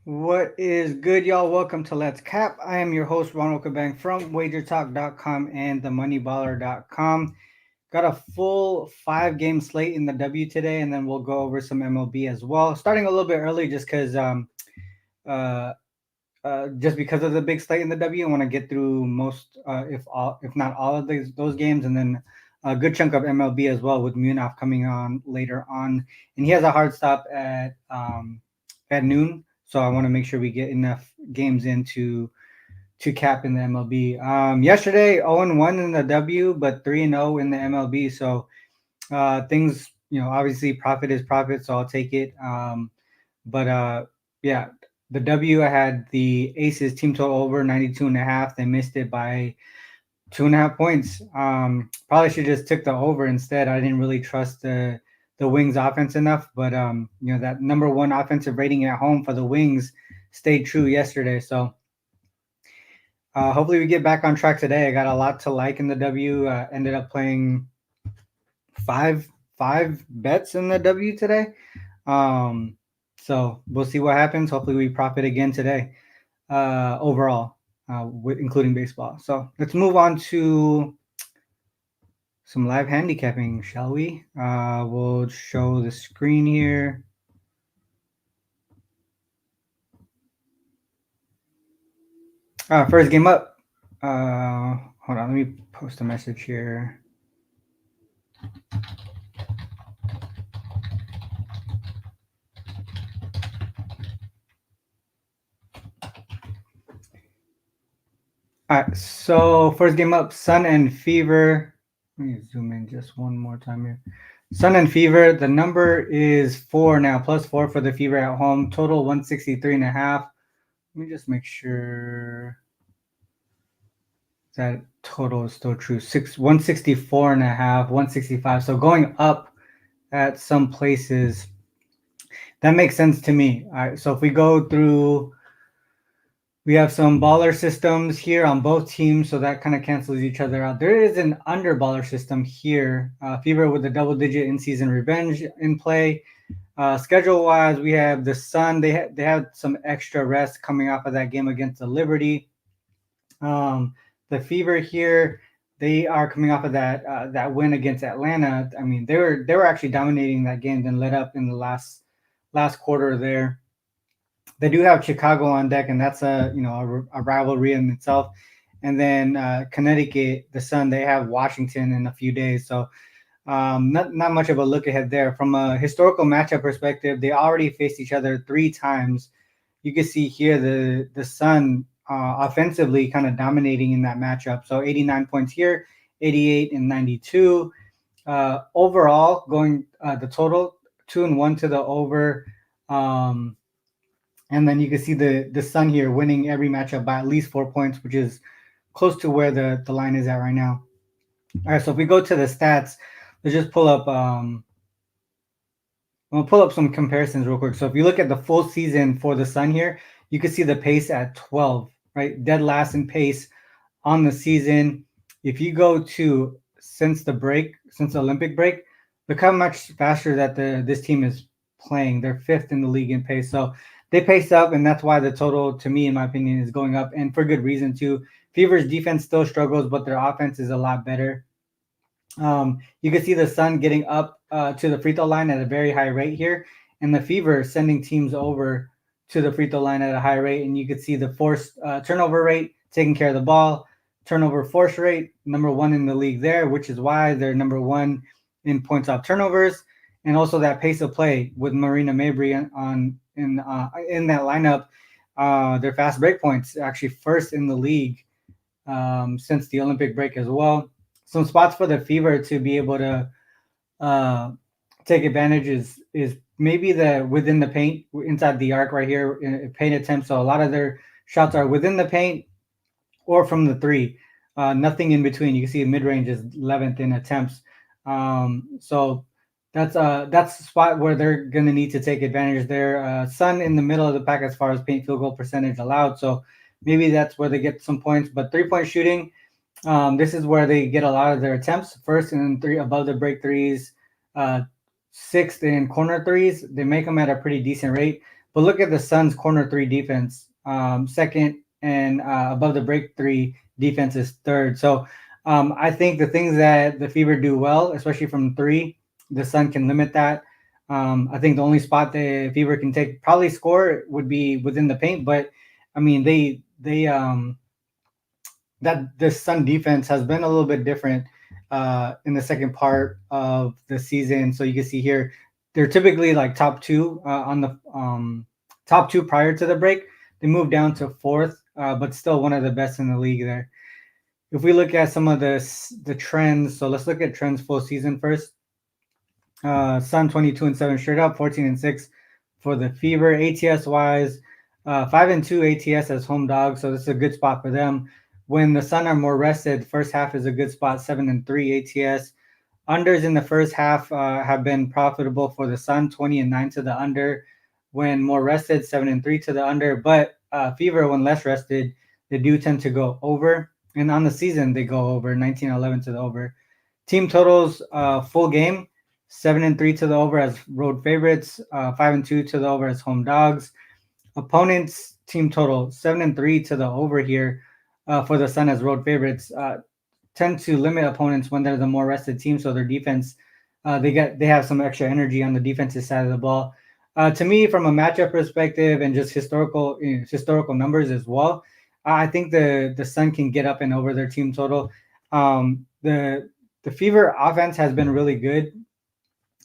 What is good, y'all? Welcome to Let's Cap. I am your host, Ronald Cabang from wagertalk.com and themoneyballer.com. Got a full 5 game slate in the W today, and then we'll go over some MLB as well. Starting a little bit early just because uh, just because of the big slate in the W. I want to get through most, if not all of those games, and then a good chunk of MLB as well with Munaf coming on later on, and he has a hard stop at noon. So I want to make sure we get enough games in to cap in the MLB. Yesterday 0-1 in the W, but 3-0 in the MLB. So things, obviously profit is profit, so I'll take it. But yeah, the W, I had the Aces team total over 92.5. They missed it by 2.5 points. Probably should just took the over instead. I didn't really trust the Wings offense enough, but that number one offensive rating at home for the Wings stayed true yesterday. So hopefully we get back on track today. I got a lot to like in the W. Ended up playing five bets in the W today. So we'll see what happens. Hopefully we profit again today, overall, including baseball. So let's move on to some live handicapping, shall we? We'll show the screen here. First game up. Hold on, let me post a message here. All right, so first game up, Sun and Fever. Let me zoom in just one more time here. Sun and Fever, the number is 4 now, +4 for the Fever at home, total 163.5. Let me just make sure that total is still true. 164.5, 165. So going up at some places, that makes sense to me. All right, so if we go through, we have some baller systems here on both teams, so that kind of cancels each other out. There is an under baller system here. Fever with a double-digit in-season revenge in play. Schedule-wise, we have the Sun. They had some extra rest coming off of that game against the Liberty. The Fever here, they are coming off of that win against Atlanta. I mean, they were actually dominating that game, then let up in the last quarter there. They do have Chicago on deck, and that's a rivalry in itself. And then Connecticut, the Sun, they have Washington in a few days, so not much of a look ahead there. From a historical matchup perspective, they already faced each other 3 times. You can see here the Sun offensively kind of dominating in that matchup. So 89 points here, 88 and 92. Overall, going the total 2-1 to the over. And then you can see the Sun here winning every matchup by at least 4 points, which is close to where the line is at right now. All right, so if we go to the stats, let's just pull up. We'll pull up some comparisons real quick. So if you look at the full season for the Sun here, you can see the pace at 12, right? Dead last in pace on the season. If you go to since the Olympic break, look how much faster that this team is playing. They're 5th in the league in pace. So they pace up, and that's why the total, to me, in my opinion, is going up, and for good reason too. Fever's defense still struggles, but their offense is a lot better. You can see the Sun getting up to the free throw line at a very high rate here, and the Fever sending teams over to the free throw line at a high rate. And you can see the forced turnover rate, taking care of the ball, turnover force rate, number 1 in the league there, which is why they're number 1 in points off turnovers, and also that pace of play with Marina Mabry in that lineup. Their fast break points actually 1st in the league since the Olympic break as well. Some spots for the Fever to be able to take advantage is maybe the within the paint, inside the arc right here, paint attempts. So a lot of their shots are within the paint or from the 3. Nothing in between. You can see mid range is 11th in attempts. So that's a spot where they're going to need to take advantage there. Sun in the middle of the pack as far as paint field goal percentage allowed. So maybe that's where they get some points. But 3-point shooting, this is where they get a lot of their attempts. 1st and 3 above the break threes, 6th in corner threes. They make them at a pretty decent rate. But look at the Suns' corner three defense, second, and above the break three defense is third. So I think the things that the Fever do well, especially from three, the Sun can limit that. I think the only spot the Fever can take probably score would be within the paint, but I mean they that the Sun defense has been a little bit different in the second part of the season. So you can see here, they're typically like top two on the top two prior to the break. They moved down to fourth, but still one of the best in the league there. If we look at some of the trends, so let's look at trends full season first. Sun 22-7 straight up, 14-6 for the Fever. ATS wise, 5-2 ATS as home dogs, so this is a good spot for them. When the Sun are more rested, first half is a good spot, 7-3 ATS. Unders in the first half have been profitable for the Sun, 20-9 to the under. When more rested, 7-3 to the under. But Fever, when less rested, they do tend to go over. And on the season, they go over, 19-11 to the over. Team totals, full game, 7-3 to the over as road favorites, 5-2 to the over as home dogs. Opponents team total 7-3 to the over here for the Sun as road favorites. Tend to limit opponents when they're the more rested team, so their defense they have some extra energy on the defensive side of the ball. To me, from a matchup perspective and just historical numbers as well, I think the Sun can get up and over their team total. The Fever offense has been really good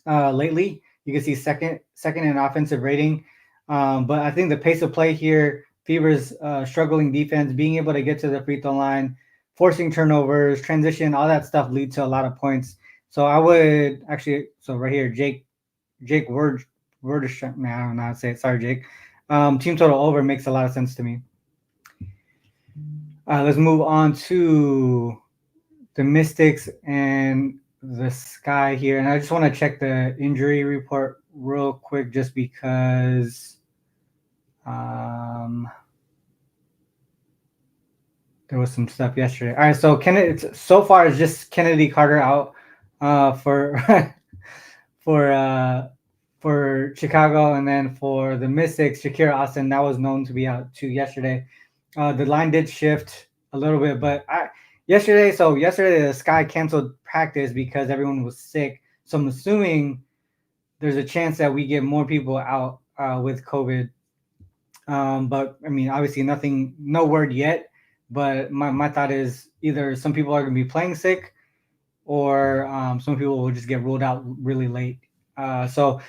lately. You can see second in offensive rating, but I think the pace of play here, Fever's struggling defense, being able to get to the free throw line, forcing turnovers, transition, all that stuff lead to a lot of points. So I would actually, so right here, Jake Word, man, I don't know how to say it. Sorry, Jake. Team total over makes a lot of sense to me. Let's move on to the Mystics and the Sky here. And I just want to check the injury report real quick just because there was some stuff yesterday. All right, so so far it's just Kennedy Carter out for for Chicago, and then for the Mystics, Shakira Austin, that was known to be out too yesterday. The line did shift a little bit, but yesterday the Sky canceled practice because everyone was sick. So I'm assuming there's a chance that we get more people out with COVID. But I mean, obviously no word yet. But my thought is either some people are going to be playing sick, or some people will just get ruled out really late. So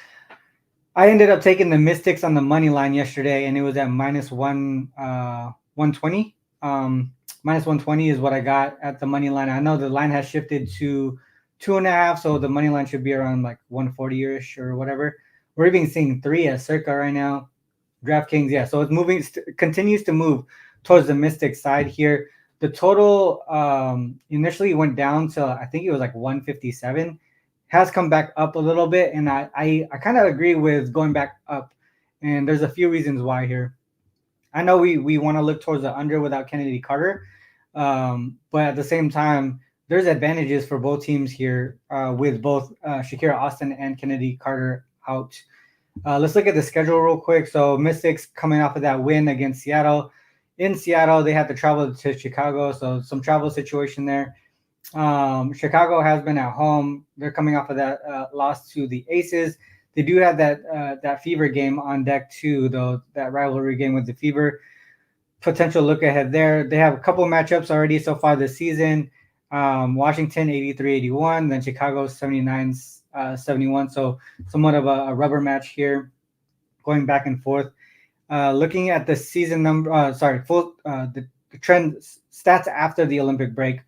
I ended up taking the Mystics on the money line yesterday, and it was at -120. -120 is what I got at the money line. I know the line has shifted to 2.5, so the money line should be around like 140-ish or whatever. We're even seeing 3 at circa right now. DraftKings, yeah. So it's moving, continues to move towards the Mystic side here. The total initially went down to, I think it was like 157. Has come back up a little bit, and I kind of agree with going back up. And there's a few reasons why here. I know we want to look towards the under without Kennedy Carter, but at the same time, there's advantages for both teams here with both Shakira Austin and Kennedy Carter out. Let's look at the schedule real quick. So Mystics coming off of that win against Seattle. In Seattle, they had to travel to Chicago, so some travel situation there. Chicago has been at home. They're coming off of that loss to the Aces. They do have that Fever game on deck too, though, that rivalry game with the Fever. Potential look ahead there. They have a couple matchups already so far this season. Washington 83-81, then Chicago 79-71. So somewhat of a rubber match here, going back and forth. Looking at the season number, the trend stats after the Olympic break.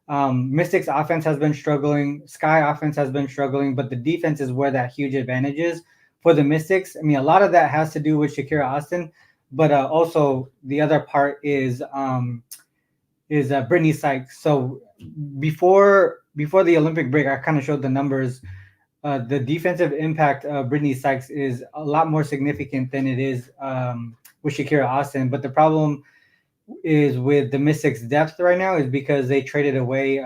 Mystics offense has been struggling. Sky offense has been struggling, but the defense is where that huge advantage is for the Mystics. I mean, a lot of that has to do with Shakira Austin, but also the other part is Brittany Sykes. So before the Olympic break, I kind of showed the numbers. The defensive impact of Brittany Sykes is a lot more significant than it is with Shakira Austin. But the problem is with the Mystics' depth right now is because they traded away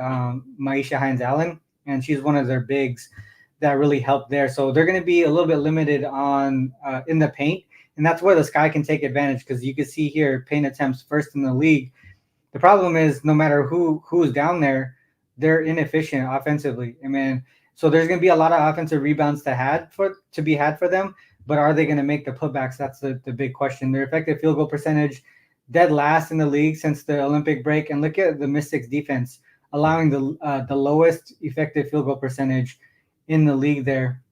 Maisha Hines-Allen, and she's one of their bigs that really helped there. So they're going to be a little bit limited on in the paint, and that's where the Sky can take advantage, because you can see here paint attempts first in the league. The problem is no matter who's down there, they're inefficient offensively. I mean, so there's going to be a lot of offensive rebounds to be had for them, but are they going to make the putbacks? That's the big question. Their effective field goal percentage dead last in the league since the Olympic break, and look at the Mystics defense, allowing the lowest effective field goal percentage in the league there.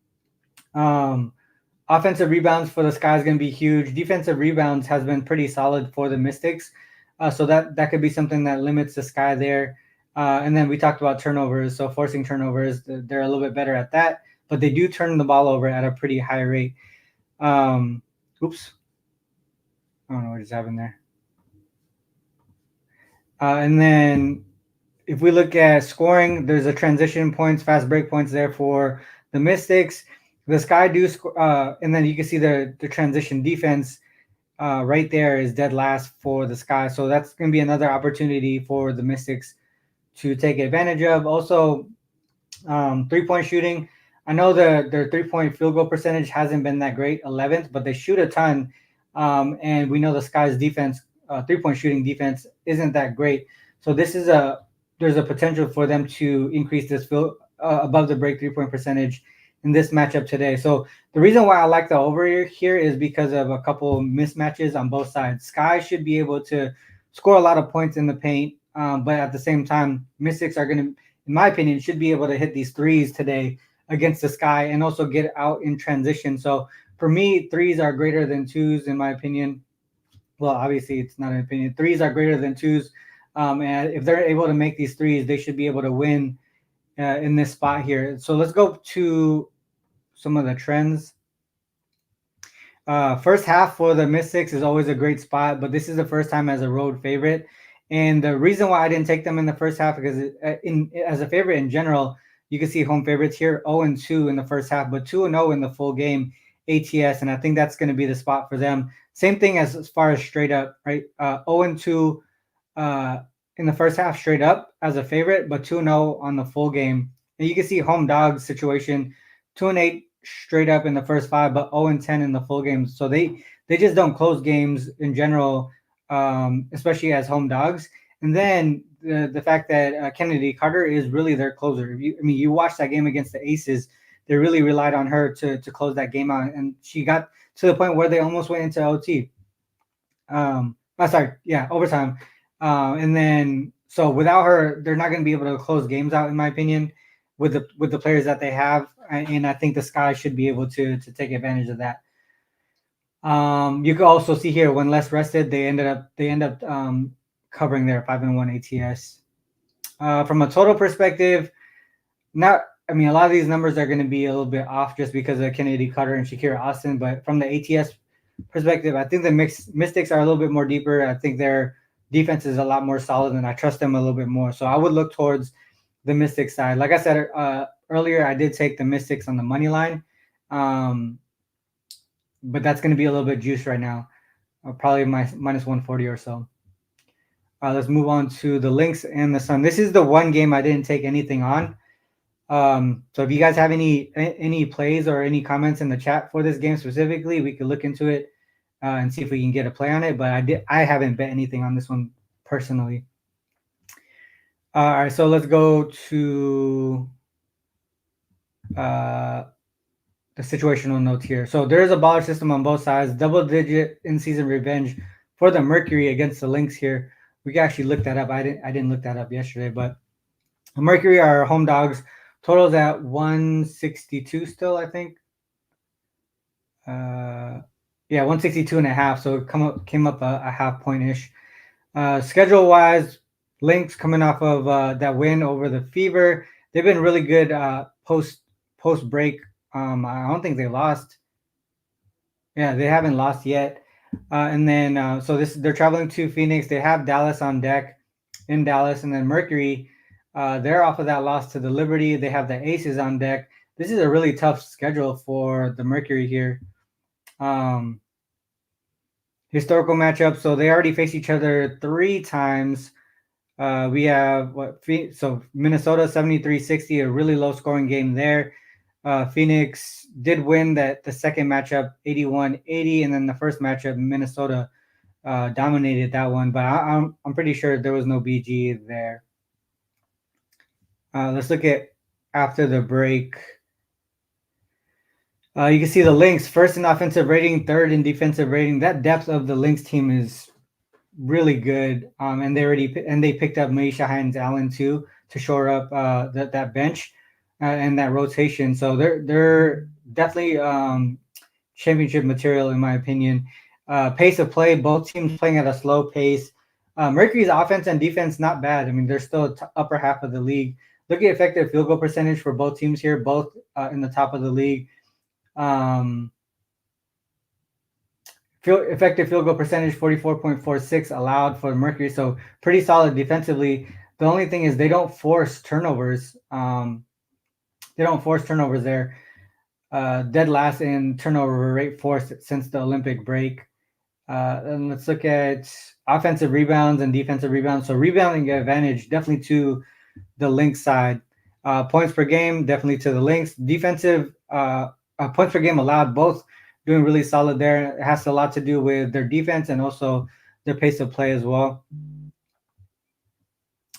Offensive rebounds for the Sky is going to be huge. Defensive rebounds has been pretty solid for the Mystics. So that could be something that limits the Sky there. And then we talked about turnovers. So forcing turnovers, they're a little bit better at that, but they do turn the ball over at a pretty high rate. Oops. I don't know what just happened there. And then if we look at scoring, there's a transition points, fast break points there for the Mystics. The Sky do and then you can see the transition defense right there is dead last for the Sky. So that's going to be another opportunity for the Mystics to take advantage of. Also, 3-point shooting. I know their 3-point field goal percentage hasn't been that great, 11th, but they shoot a ton. And we know the Sky's defense, 3-point shooting defense, isn't that great. So there's a potential for them to increase this above the break 3-point percentage in this matchup today. So the reason why I like the over here is because of a couple mismatches on both sides. Sky should be able to score a lot of points in the paint, but at the same time, Mystics are going to, in my opinion, should be able to hit these threes today against the Sky and also get out in transition. So for me, threes are greater than twos, in my opinion. Well, obviously, it's not an opinion. Threes are greater than twos. And if they're able to make these threes, they should be able to win in this spot here. So let's go to some of the trends. First half for the Mystics is always a great spot, but this is the first time as a road favorite. And the reason why I didn't take them in the first half, because as a favorite in general, you can see home favorites here 0-2 in the first half, but 2-0 in the full game ATS. And I think that's going to be the spot for them. Same thing as far as straight up, right? 0-2 in the first half straight up as a favorite, but 2-0 on the full game. And you can see home dog situation, 2-8 straight up in the first 5, but 0-10 in the full game. So they just don't close games in general, especially as home dogs. And then the fact that Kennedy Carter is really their closer. You watched that game against the Aces. They really relied on her to close that game out, and she got to the point where they almost went into OT. Overtime. And then so without her, they're not going to be able to close games out, in my opinion, with the players that they have. And I think the Sky should be able to take advantage of that. You can also see here when less rested, they end up covering their 5-1 ATS. From a total perspective, a lot of these numbers are going to be a little bit off just because of Kennedy Carter and Shakira Austin. But from the ATS perspective, I think the Mystics are a little bit more deeper. I think their defense is a lot more solid, and I trust them a little bit more. So I would look towards the Mystics side. Like I said earlier, I did take the Mystics on the money line, but that's going to be a little bit juiced right now, probably minus 140 or so. Let's move on to the Lynx and the Sun. This is the one game I didn't take anything on. So if you guys have any plays or any comments in the chat for this game specifically, we could look into it and see if we can get a play on it. But I haven't bet anything on this one personally. All right, so let's go to the situational notes here. So there's a baller system on both sides, double-digit in-season revenge for the Mercury against the Lynx here. We can actually look that up. I didn't look that up yesterday, but the Mercury are home dogs. Totals at 162 still, I think. 162.5. So it came up a half point-ish. Schedule-wise, Lynx coming off of that win over the Fever. They've been really good post break. I don't think they lost. Yeah, they haven't lost yet. And then they're traveling to Phoenix. They have Dallas on deck in Dallas, and then Mercury. They're off of that loss to the Liberty. They have the Aces on deck. This is a really tough schedule for the Mercury here. Historical matchup. So they already faced each other 3 times. We have Minnesota 73-60, a really low scoring game there. Phoenix did win the second matchup 81-80, and then the first matchup Minnesota dominated that one, but I'm pretty sure there was no BG there. Let's look at after the break. You can see the Lynx first in offensive rating, third in defensive rating. That depth of the Lynx team is really good. And they picked up Maisha Hines Allen too to shore up that bench and that rotation. So they're definitely championship material in my opinion. Pace of play, both teams playing at a slow pace. Mercury's offense and defense not bad. I mean, they're still upper half of the league. Look at effective field goal percentage for both teams here, both in the top of the league. Effective field goal percentage 44.46 allowed for Mercury, so pretty solid defensively. The only thing is they don't force turnovers. There. Dead last in turnover rate forced since the Olympic break. And let's look at offensive rebounds and defensive rebounds. So rebounding advantage definitely to the Lynx side. Points per game definitely to the Lynx. Defensive points per game allowed, both doing really solid there. It has a lot to do with their defense and also their pace of play as well.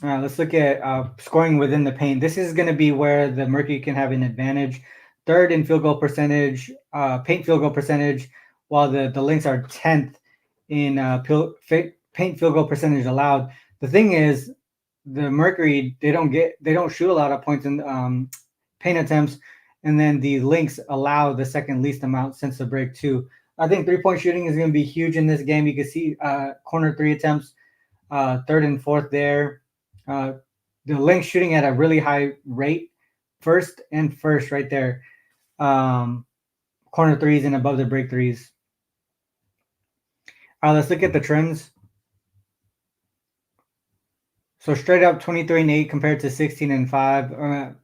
Let's look at scoring within the paint. This is going to be where the Mercury can have an advantage. Third in field goal percentage, paint field goal percentage, while the Lynx are 10th in paint field goal percentage allowed. The thing is, the Mercury they don't shoot a lot of points in paint attempts, and then the Lynx allow the second least amount since the break too. I think 3-point shooting is going to be huge in this game. You can see corner 3 attempts, third and fourth there. The Lynx shooting at a really high rate, first right there. Corner 3s and above the break 3s. Let's look at the trends. So straight up 23-8 compared to 16-5.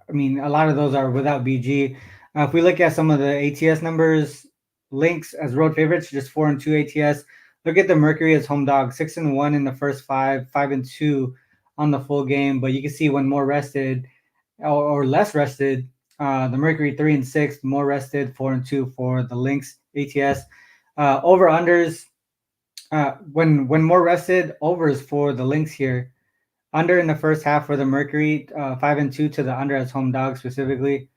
I mean, a lot of those are without BG. If we look at some of the ATS numbers, Lynx as road favorites, just 4-2 ATS. Look at the Mercury as home dog, 6-1 in the first 5, 5-2 on the full game. But you can see when more rested or less rested, the Mercury 3-6, more rested, 4-2 for the Lynx ATS. Over unders, when more rested, overs for the Lynx here. Under in the first half for the Mercury, 5-2 to the under as home dog specifically.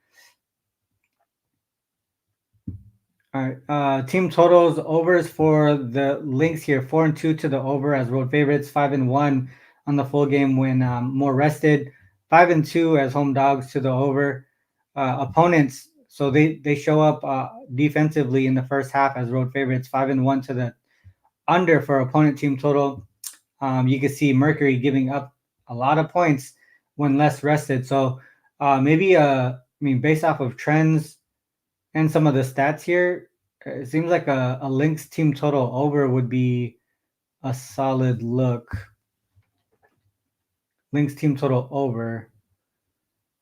All right. Team totals overs for the Lynx here, 4-2 to the over as road favorites, 5-1 on the full game when more rested, 5-2 as home dogs to the over. Opponents, so they show up defensively in the first half as road favorites, 5-1 to the under for opponent team total. You can see Mercury giving up a lot of points when less rested. So maybe based off of trends and some of the stats here, it seems like a Lynx team total over would be a solid look. Lynx team total over.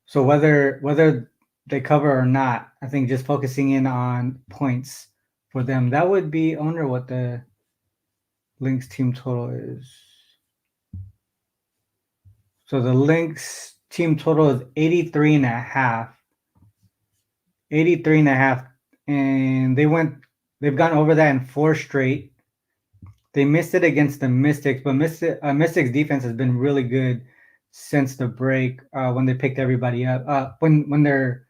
So whether they cover or not, I think just focusing in on points for them, that would be, I wonder what the Lynx team total is. So the Lynx team total is 83.5. 83.5. And they've gone over that in 4 straight. They missed it against the Mystics, but Mystics defense has been really good since the break when they picked everybody up. When their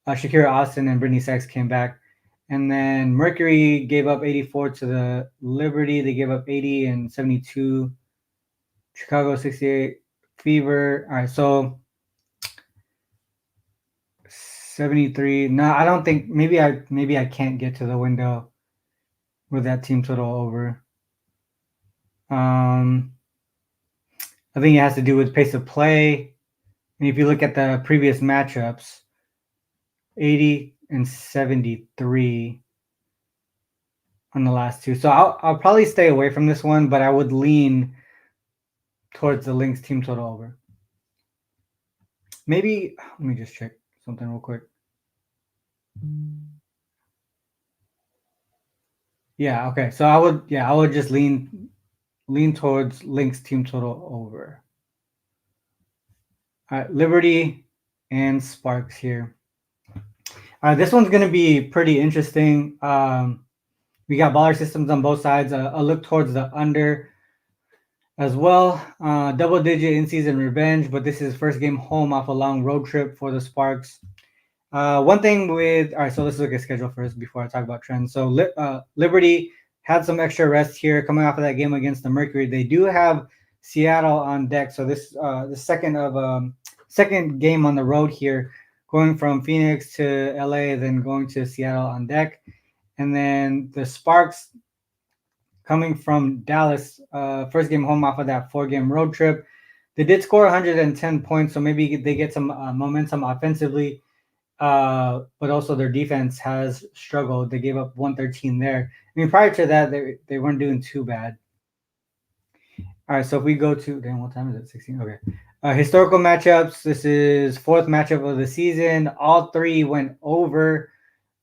Shakira Austin and Brittany Sachs came back. And then Mercury gave up 84 to the Liberty. They gave up 80 and 72. Chicago 68. Fever. All right, so 73. No, I don't think. Maybe I can't get to the window with that team total over. I think it has to do with pace of play. And if you look at the previous matchups, 80 and 73 on the last 2. So I'll probably stay away from this one, but I would lean towards the Lynx team total over. Maybe let me just check something real quick. Yeah, okay. So I would just lean towards Lynx team total over. All right, Liberty and Sparks here. This one's going to be pretty interesting. We got baller systems on both sides. A look towards the under as well. Double digit in season revenge, but this is first game home off a long road trip for the Sparks. One thing with all right, so let's look at schedule first before I talk about trends. So Liberty had some extra rest here coming off of that game against the Mercury. They do have Seattle on deck, so this the second game on the road here, going from Phoenix to LA, then going to Seattle on deck, and then the Sparks coming from Dallas, first game home off of that 4 game road trip. They did score 110 points, so maybe they get some momentum offensively. But also their defense has struggled. They gave up 113 there. I mean, prior to that, they weren't doing too bad. All right, so if we go to, damn, what time is it? 16. Okay. Historical matchups. This is fourth matchup of the season. All three went over.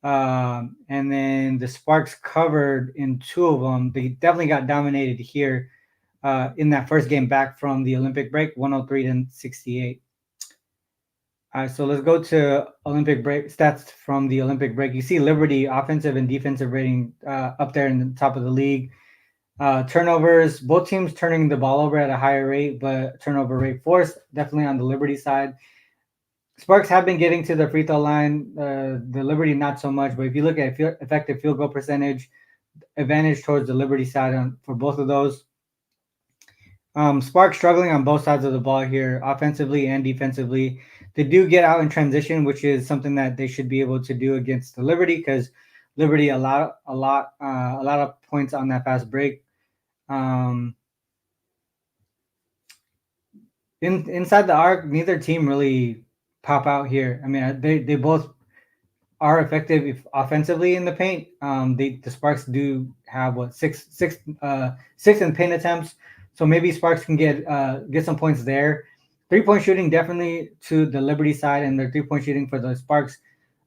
And then the Sparks covered in 2 of them. They definitely got dominated here in that first game back from the Olympic break, 103 to 68. All right, so let's go to Olympic break stats from the Olympic break. You see Liberty offensive and defensive rating up there in the top of the league. Turnovers, both teams turning the ball over at a higher rate, but turnover rate forced definitely on the Liberty side. Sparks have been getting to the free throw line. The Liberty not so much, but if you look at effective field goal percentage, advantage towards the Liberty side for both of those. Sparks struggling on both sides of the ball here, offensively and defensively. They do get out in transition, which is something that they should be able to do against the Liberty, because Liberty a lot of points on that fast break. Inside the arc, neither team really pop out here. I mean, they both are effective offensively in the paint. The Sparks do have six in paint attempts, so maybe Sparks can get some points there. 3-point shooting definitely to the Liberty side, and their 3-point shooting for the Sparks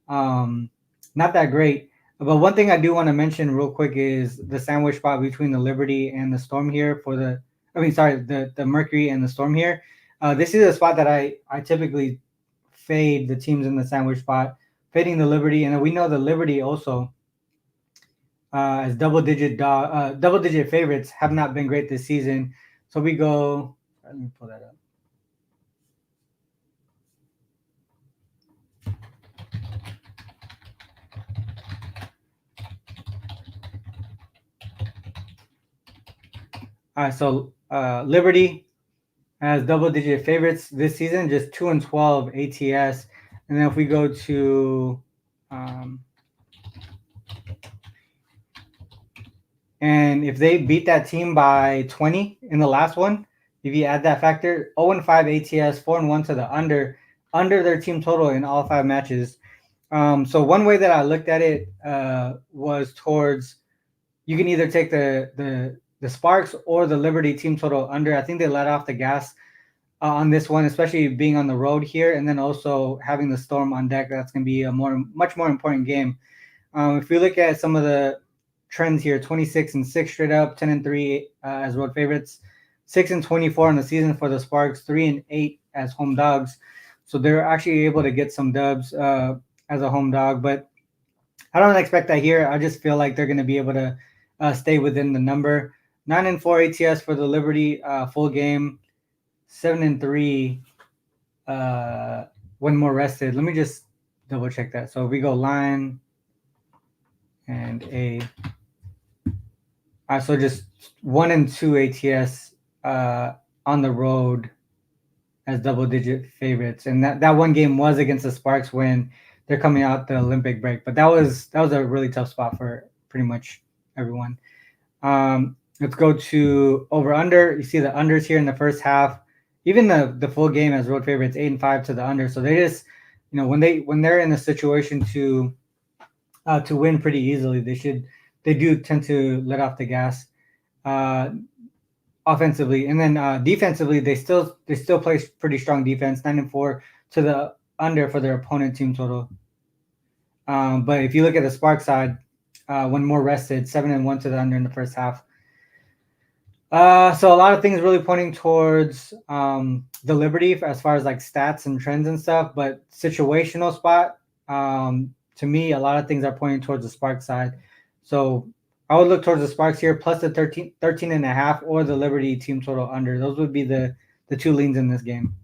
not that great. But one thing I do want to mention real quick is the sandwich spot between the Liberty and the Storm here the Mercury and the Storm here. This is a spot that I typically fade the teams in the sandwich spot, fading the Liberty, and we know the Liberty also as double digit favorites have not been great this season. So we go. Let me pull that up. All right, so Liberty as double-digit favorites this season, just 2-12 ATS, and then if we go to and if they beat that team by 20 in the last one, if you add that factor, 0-5 ATS, 4-1 to the under their team total in all 5 matches. So one way that I looked at it was towards you can either take the Sparks or the Liberty team total under. I think they let off the gas on this one, especially being on the road here, and then also having the Storm on deck. That's going to be a much more important game. If we look at some of the trends here, 26-6 straight up, 10-3 as road favorites, 6-24 in the season for the Sparks, 3-8 as home dogs. So they're actually able to get some dubs as a home dog, but I don't expect that here. I just feel like they're going to be able to stay within the number. 9-4 ATS for the Liberty full game, 7-3 when more rested. Let me just double check that. So if we go line and A. So just 1-2 ATS on the road as double-digit favorites, and that one game was against the Sparks when they're coming out the Olympic break. But that was a really tough spot for pretty much everyone. Let's go to over/under. You see the unders here in the first half. Even the full game as road favorites, 8-5 to the under. So they just, when they're in a situation to win pretty easily, they do tend to let off the gas offensively, and then defensively they still play pretty strong defense, 9-4 to the under for their opponent team total. But if you look at the Spark side, when more rested, 7-1 to the under in the first half. So a lot of things really pointing towards the Liberty as far as like stats and trends and stuff, but situational spot, to me, a lot of things are pointing towards the Sparks side. So I would look towards the Sparks here, plus the 13.5 or the Liberty team total under. Those would be the two leans in this game.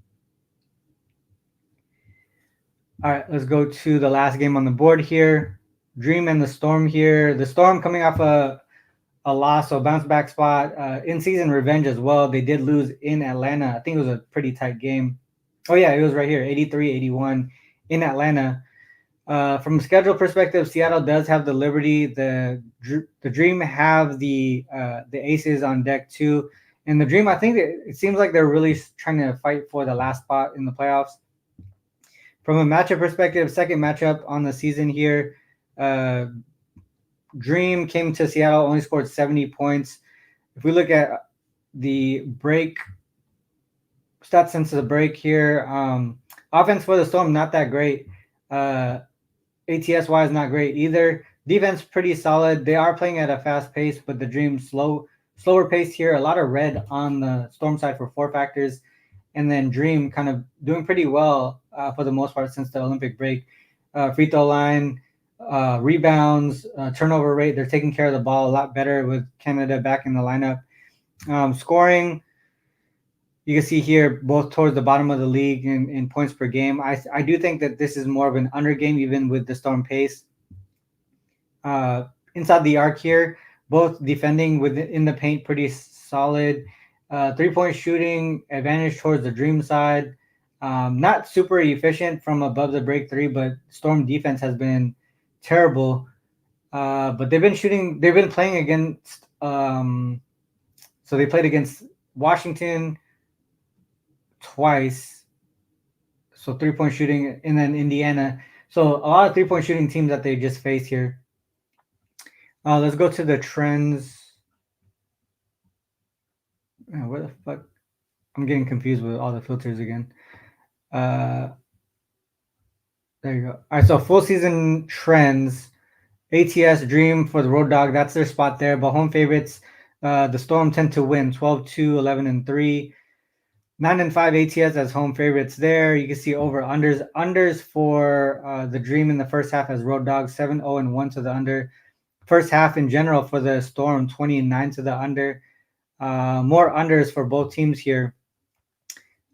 All right, let's go to the last game on the board here. Dream and the Storm here. The Storm coming off a loss, so bounce back spot. In season revenge as well. They did lose in Atlanta. I think it was a pretty tight game. Oh yeah, it was right here, 83-81 in Atlanta. From a schedule perspective, Seattle does have the Liberty. The Dream have the Aces on deck too. And the Dream, I think it seems like they're really trying to fight for the last spot in the playoffs. From a matchup perspective, second matchup on the season here. Dream came to Seattle, only scored 70 points. If we look at the break, stats since the break here, offense for the Storm, not that great. ATS-wise, not great either. Defense, pretty solid. They are playing at a fast pace, but the Dream slower pace here. A lot of red on the Storm side for 4 factors. And then Dream kind of doing pretty well for the most part since the Olympic break. Free throw line, rebounds, turnover rate. They're taking care of the ball a lot better with Canada back in the lineup. Scoring, you can see here both towards the bottom of the league in points per game. I do think that this is more of an under game, even with the Storm pace. Inside the arc here, both defending within the paint pretty solid. 3-point shooting advantage towards the Dream side. Not super efficient from above the break 3, but Storm defense has been terrible. But they've been playing against. So they played against Washington twice. So 3-point shooting, and then Indiana. So a lot of 3-point shooting teams that they just faced here. Let's go to the trends. Where the fuck? I'm getting confused with all the filters again. There you go. All right, so full season trends. ATS Dream for the Road Dog. That's their spot there. But home favorites, the Storm tend to win 12-2, 11-3. 9-5 ATS as home favorites there. You can see over unders. Unders for the Dream in the first half as Road Dogs, 7-0-1 to the under. First half in general for the Storm, 20-9 to the under. More unders for both teams here.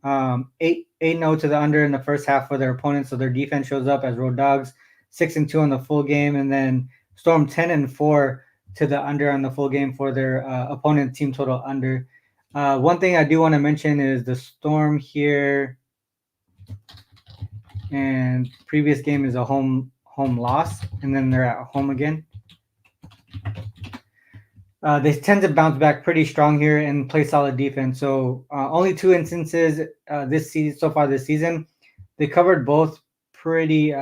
8-0 to the under in the first half for their opponents, so their defense shows up as Road Dogs. 6-2 on the full game, and then Storm 10-4 to the under on the full game for their opponent team total under. One thing I do want to mention is the Storm here, and previous game is a home loss, and then they're at home again. They tend to bounce back pretty strong here and play solid defense. So only 2 instances this season so far this season. They covered both pretty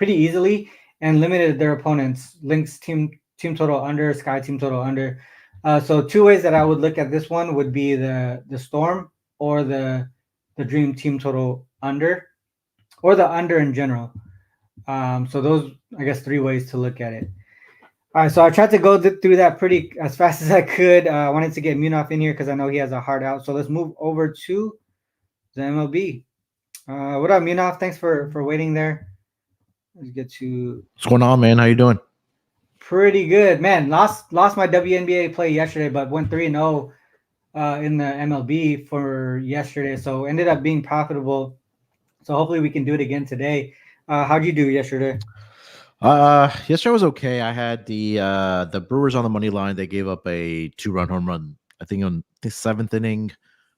easily and limited their opponents. Lynx team total under, Sky team total under. So 2 ways that I would look at this one would be the Storm or the Dream team total under, or the under in general. So those, I guess, 3 ways to look at it. All right, so I tried to go through that pretty as fast as I could. I wanted to get Munaf in here because I know he has a hard out. So let's move over to the MLB. What up, Munaf? Thanks for waiting there. Let's get to. What's going on, man? How you doing? Pretty good, man. Lost my WNBA play yesterday, but went 3-0 in the MLB for yesterday. So ended up being profitable. So hopefully we can do it again today. How'd you do yesterday? Yesterday was okay. I had the Brewers on the money line. They gave up a 2-run home run, I think, on the 7th inning.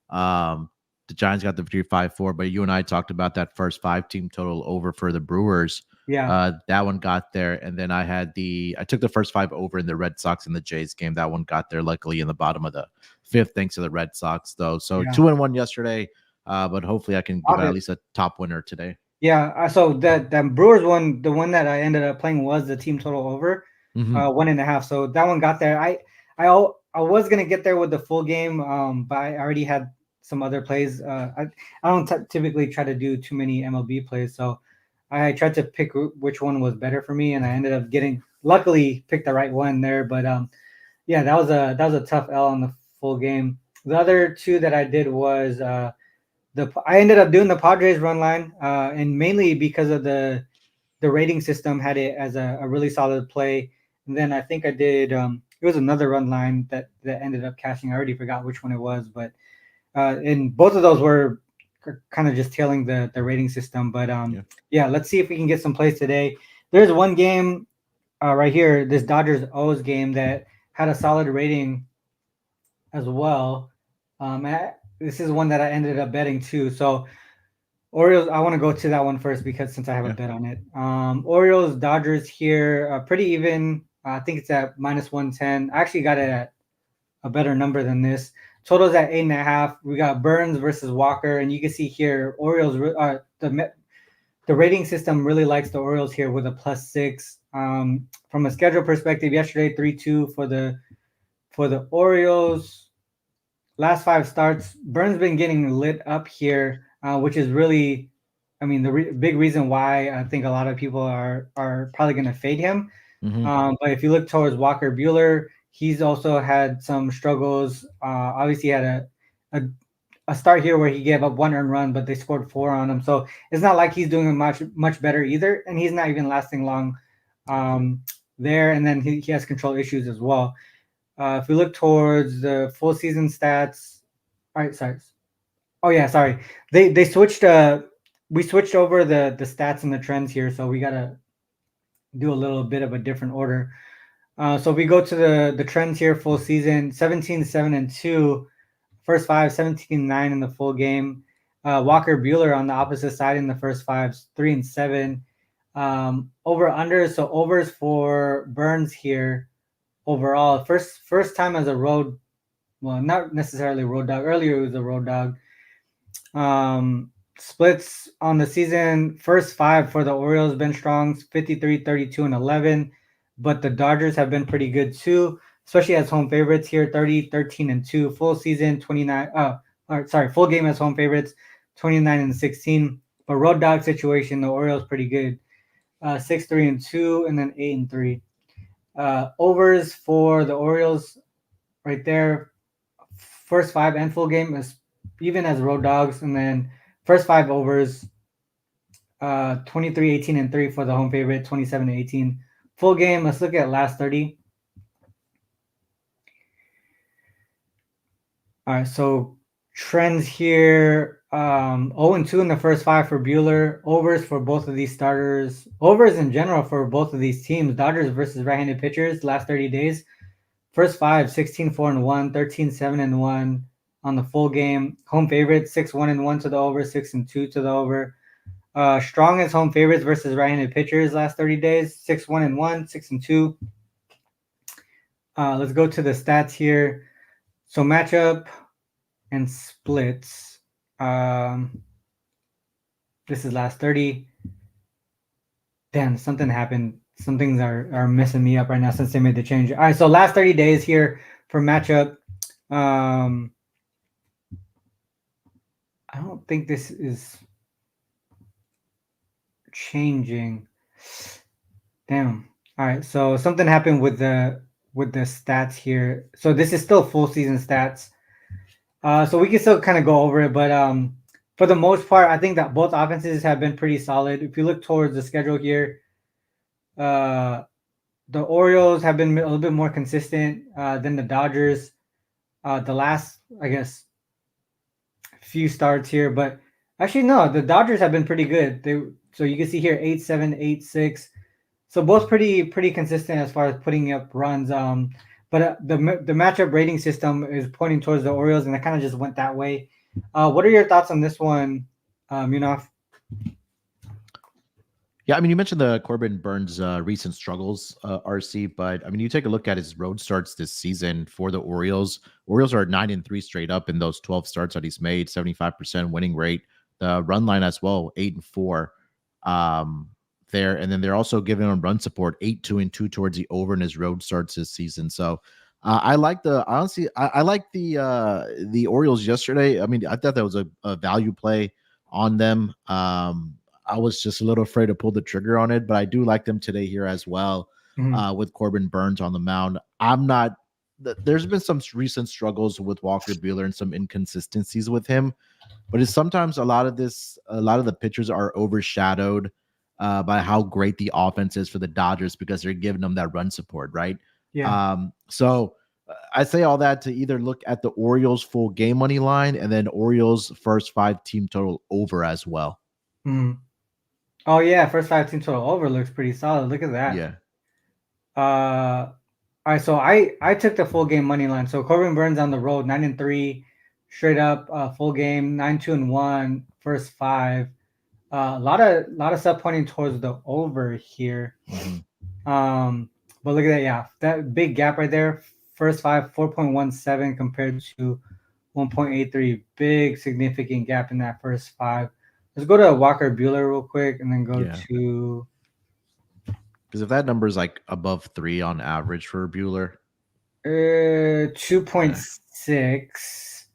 The Giants got the victory 5-4, but you and I talked about that first 5 team total over for the Brewers. Yeah. That one got there, and then I took the first 5 over in the Red Sox and the Jays game. That one got there, luckily in the bottom of the 5th, thanks to the Red Sox, though. So 2-1 yesterday, but hopefully I can give at least a top winner today. Yeah, so that Brewers one, the one that I ended up playing was the team total over 1.5. So that one got there. I was gonna get there with the full game, but I already had some other plays. I don't typically try to do too many MLB plays, so I tried to pick which one was better for me, and I ended up luckily picked the right one there. But yeah, that was a tough L on the full game. The other 2 that I did was I ended up doing the Padres run line, and mainly because of the rating system had it as a really solid play. And then I think I did it was another run line that ended up cashing. I already forgot which one it was, but and both of those were kind of just tailing the rating system. But Yeah. yeah, let's see if we can get some plays today. There's one game right here, this Dodgers O's game that had a solid rating as well. This is one that I ended up betting too. So Orioles, I want to go to that one first because since I have a Yeah. bet on it. Orioles, Dodgers here, pretty even. I think it's at -110. I actually got it at a better number than this. Total's at 8.5. We got Burns versus Walker, and you can see here Orioles. The rating system really likes the Orioles here with a +6. From a schedule perspective, yesterday 3-2 for the Orioles. Last 5 starts, Burns been getting lit up here, which is really, I mean, the big reason why I think a lot of people are probably going to fade him. Hmm. But if you look towards Walker Bueller, he's also had some struggles. Obviously, had a a start here where he gave up 1 earned run, but they scored 4 on him. So it's not like he's doing much better either, and he's not even lasting long um, there. And then he has control issues as well. If we look towards the full season stats, all right, sorry. Oh yeah, sorry. They switched. We switched over the stats and the trends here, so we gotta do a little bit of a different order. So if we go to the trends here, full season, 17-7-2, first five, 17-9 in the full game. Walker Bueller on the opposite side in the first five, 3-7. Over under, so overs for Burns here overall. First time as a road, well, not necessarily road dog. Earlier it was a road dog. Splits on the season, first five for the Orioles been strong, 53, 32, and 11. But the Dodgers have been pretty good too, especially as home favorites here, 30, 13, and 2. Full season, 29. Full game as home favorites, 29 and 16. But road dog situation, the Orioles pretty good. 6, 3, and 2, and then 8 and 3. Overs for the Orioles right there. First five and full game is even as road dogs, and then first five overs, 23, 18, and 3 for the home favorite, 27 and 18. Full game, let's look at last 30. All right, so trends here. 0-2 in the first five for Bueller. Overs for both of these starters. Overs in general for both of these teams. Dodgers versus right-handed pitchers last 30 days. First five, 16-4-1, 13-7-1 on the full game. Home favorites, 6-1-1 to the over, 6-2 to the over. Strongest home favorites versus right-handed pitchers last 30 days, 6-1-1, 6-2. Let's go to the stats here. So matchup and splits. This is last 30. Damn, something happened. Some things are messing me up right now since they made the change. All right, so last 30 days here for matchup. I don't think this is changing. Damn. All right, so something happened with the stats here. So this is still full season stats. So we can still kind of go over it, but for the most part, I think that both offenses have been pretty solid. If you look towards the schedule here, the Orioles have been a little bit more consistent than the Dodgers. The last, I guess, few starts here, but actually no, the Dodgers have been pretty good. So you can see here 8-7, 8-6. So both pretty consistent as far as putting up runs. But the matchup rating system is pointing towards the Orioles, and it kind of just went that way. What are your thoughts on this one, Munaf? Yeah, I mean, you mentioned the Corbin Burns recent struggles, RC, but I mean, you take a look at his road starts this season for the Orioles. Orioles are 9-3 straight up in those 12 starts that he's made, 75% winning rate. The run line as well, 8-4 there, and then they're also giving him run support, 8-2-2 towards the over in his road starts this season. So I like the honestly, I like the Orioles yesterday. I mean, I thought that was a value play on them. I was just a little afraid to pull the trigger on it, but I do like them today here as well Mhm. with Corbin Burns on the mound. I'm not there's been some recent struggles with Walker Buehler and some inconsistencies with him, but it's sometimes a lot of the pitchers are overshadowed by how great the offense is for the Dodgers because they're giving them that run support, right? Yeah. So I say all that to either look at the Orioles full game money line and then Orioles first 5 team total over as well. Mm. Oh yeah, first 5 team total over looks pretty solid. Look at that. Yeah. All right, so I took the full game money line. So Corbin Burns on the road, 9-3, straight up full game, 9-1, first 5. A lot of stuff pointing towards the over here. But look at that, yeah, that big gap right there. First 5, 4.17 compared to 1.83. Big significant gap in that first 5. Let's go to Walker Buehler real quick, and then go to. Because if that number is like above 3 on average for Buehler, 2.6.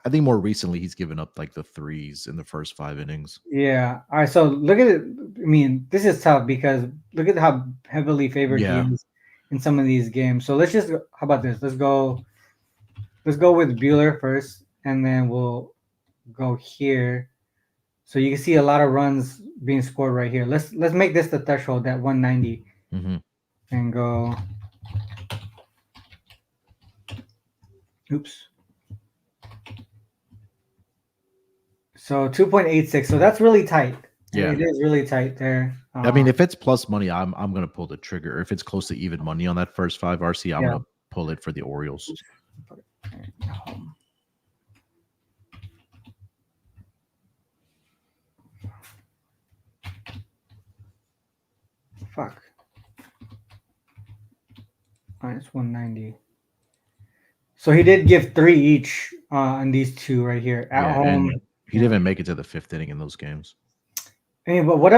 I think more recently he's given up like the 3s in the first 5 innings. Yeah. All right. So look at it. I mean, this is tough because look at how heavily favored he is in some of these games. So let's just. How about this? Let's go with Buehler first, and then we'll go here. So you can see a lot of runs being scored right here. Let's make this the threshold at 190, and go. Oops. So 2.86. So that's really tight. Yeah, it is really tight there. I mean, if it's plus money, I'm gonna pull the trigger. If it's close to even money on that first 5 RC, I'm gonna pull it for the Orioles. Fuck. Minus 190. So he did give 3 each on these 2 right here at home. He didn't even make it to the 5th inning in those games. I mean, but what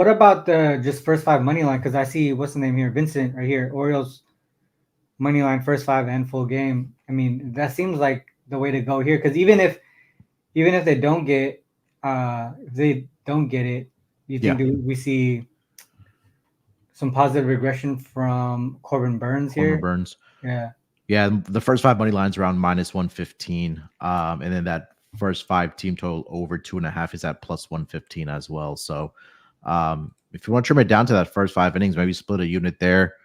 about the just first 5 money line? Because I see what's the name here, Vincent right here, Orioles money line first 5 and full game. I mean, that seems like the way to go here. Because even if they don't get it, you think we see some positive regression from Corbin Burns here? Corbin Burns. Yeah, the first 5 money lines around minus 115, and then that first 5 team total over 2.5 is at plus 115 as well. So if you want to trim it down to that first 5 innings, maybe split a unit there.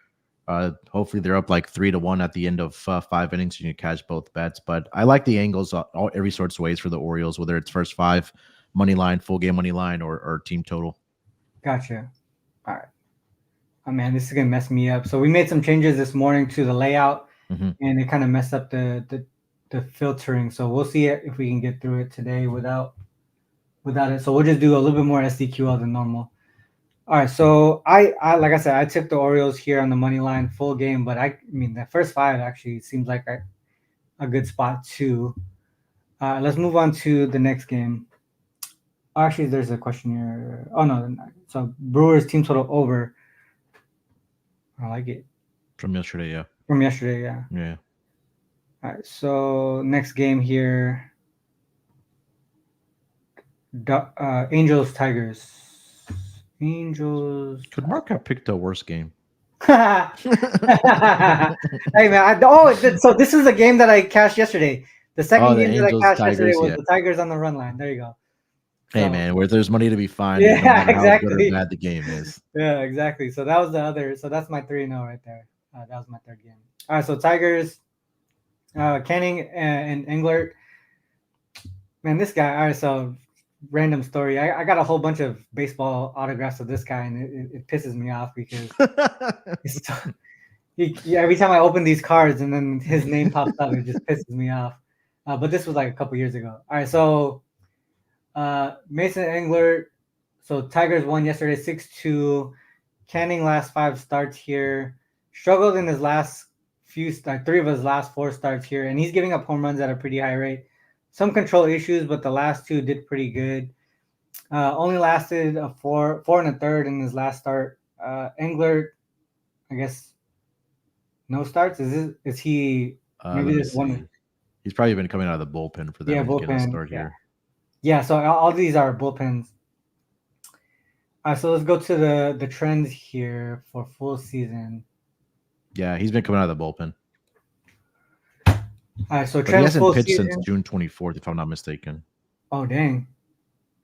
Hopefully they're up like 3-1 at the end of 5 innings, so you can catch both bets. But I like the angles every sorts of ways for the Orioles, whether it's first 5 money line, full game money line, or team total. Gotcha. All right. Oh man, this is gonna mess me up. So we made some changes this morning to the layout, and it kind of messed up the filtering. So we'll see if we can get through it today without it. So we'll just do a little bit more SDQL than normal. All right. So I like I said, I took the Orioles here on the money line full game, but I mean the first 5 actually seems like a good spot too. Let's move on to the next game. Actually, there's a question here. Oh no, so Brewers team total over. I like it. From yesterday, yeah. Yeah. All right, so next game here. Angels Tigers. Could Mark have picked a worse game? Hey man! So this is a game that I cashed yesterday. The second game that I cashed yesterday was the Tigers on the run line. There you go. Hey man, where there's money to be found, no matter exactly. how good or bad the game is. Yeah, exactly. So that was the other. So that's my 3-0 right there. That was my third game. All right, so Tigers, Canning and Englert. Man, this guy. All right, so random story. I got a whole bunch of baseball autographs of this guy, and it pisses me off because every time I open these cards and then his name pops up, it just pisses me off. But this was like a couple years ago. All right, so. Mason Englert. So Tigers won yesterday 6-2. Canning last 5 starts here. Struggled in his last 3 of his last 4 starts here, and he's giving up home runs at a pretty high rate. Some control issues, but the last 2 did pretty good. Only lasted a 4 1/3 in his last start. Englert, I guess, no starts. Is he? Maybe this one. He's probably been coming out of the bullpen for them to get a start here. Yeah, so all these are bullpens. So let's go to the trends here for full season. Yeah, he's been coming out of the bullpen, All right, so but he Trent's hasn't full pitched since season. June 24th, if I'm not mistaken. Oh dang.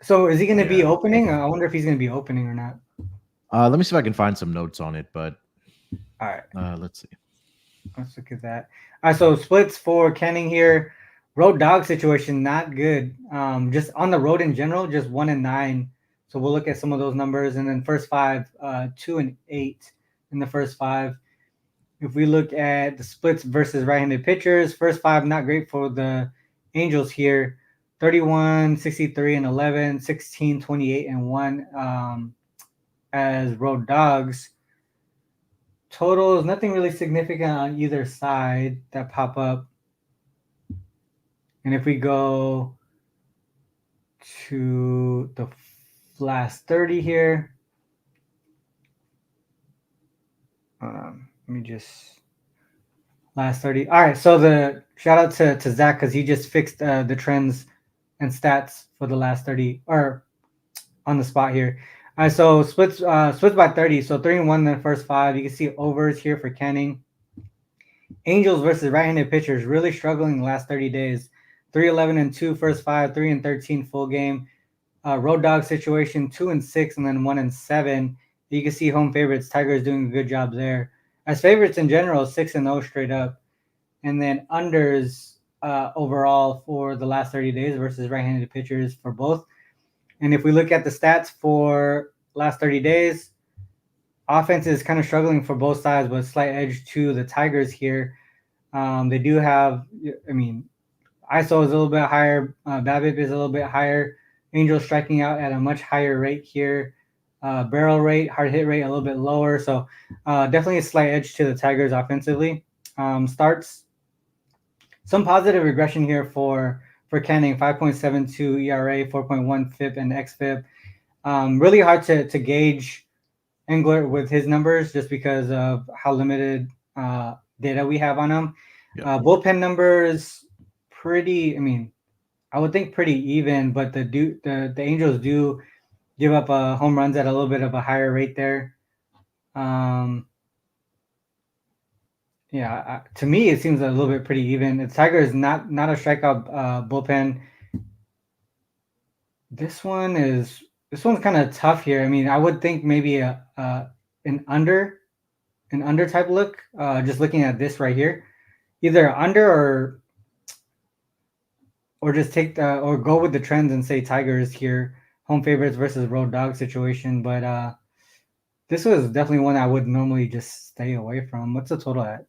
So is he going to be Yeah. opening? I wonder if he's going to be opening or not. Let me see if I can find some notes on it, but All right, let's see. let's look at that. All right, so splits for Canning here. Road dog situation, not good. Just on the road in general, just 1-9. So we'll look at some of those numbers, and then first five, 2-8 in the first five. If we look at the splits versus right-handed pitchers, first five not great for the Angels here. 31, 63, and 11, 16, 28, and 1 as road dogs. Totals, nothing really significant on either side that pop up. And if we go to the last 30 here, let me just last 30. All right, so the shout out to Zach because he just fixed the trends and stats for the last 30 or on the spot here. All right, so splits by 30. So 3-1 in the first five. You can see overs here for Canning. Angels versus right-handed pitchers really struggling the last 30 days. 3-11-2 first five, 3-13 full game. Road dog situation 2-6 and then 1-7. You can see home favorites. Tigers doing a good job there. As favorites in general, 6-0 straight up, and then unders overall for the last 30 days versus right-handed pitchers for both. And if we look at the stats for last 30 days, offense is kind of struggling for both sides, but slight edge to the Tigers here. They do have, I mean, ISO is a little bit higher, BABIP is a little bit higher. Angels striking out at a much higher rate here. Barrel rate, hard hit rate a little bit lower. So definitely a slight edge to the Tigers offensively. Starts, some positive regression here for Canning, 5.72 ERA, 4.1 FIP and XFIP. Really hard to gauge Engler with his numbers just because of how limited data we have on him. Yeah. Bullpen numbers, pretty, I mean, I would think pretty even, but the Angels do give up home runs at a little bit of a higher rate there. Yeah, to me it seems a little bit pretty even. The Tigers not a strikeout bullpen. This one's kind of tough here. I mean, I would think maybe an under type look. Just looking at this right here, either under or just take the or go with the trends and say Tigers here, home favorites versus road dog situation. But this was definitely one I would normally just stay away from. What's the total at?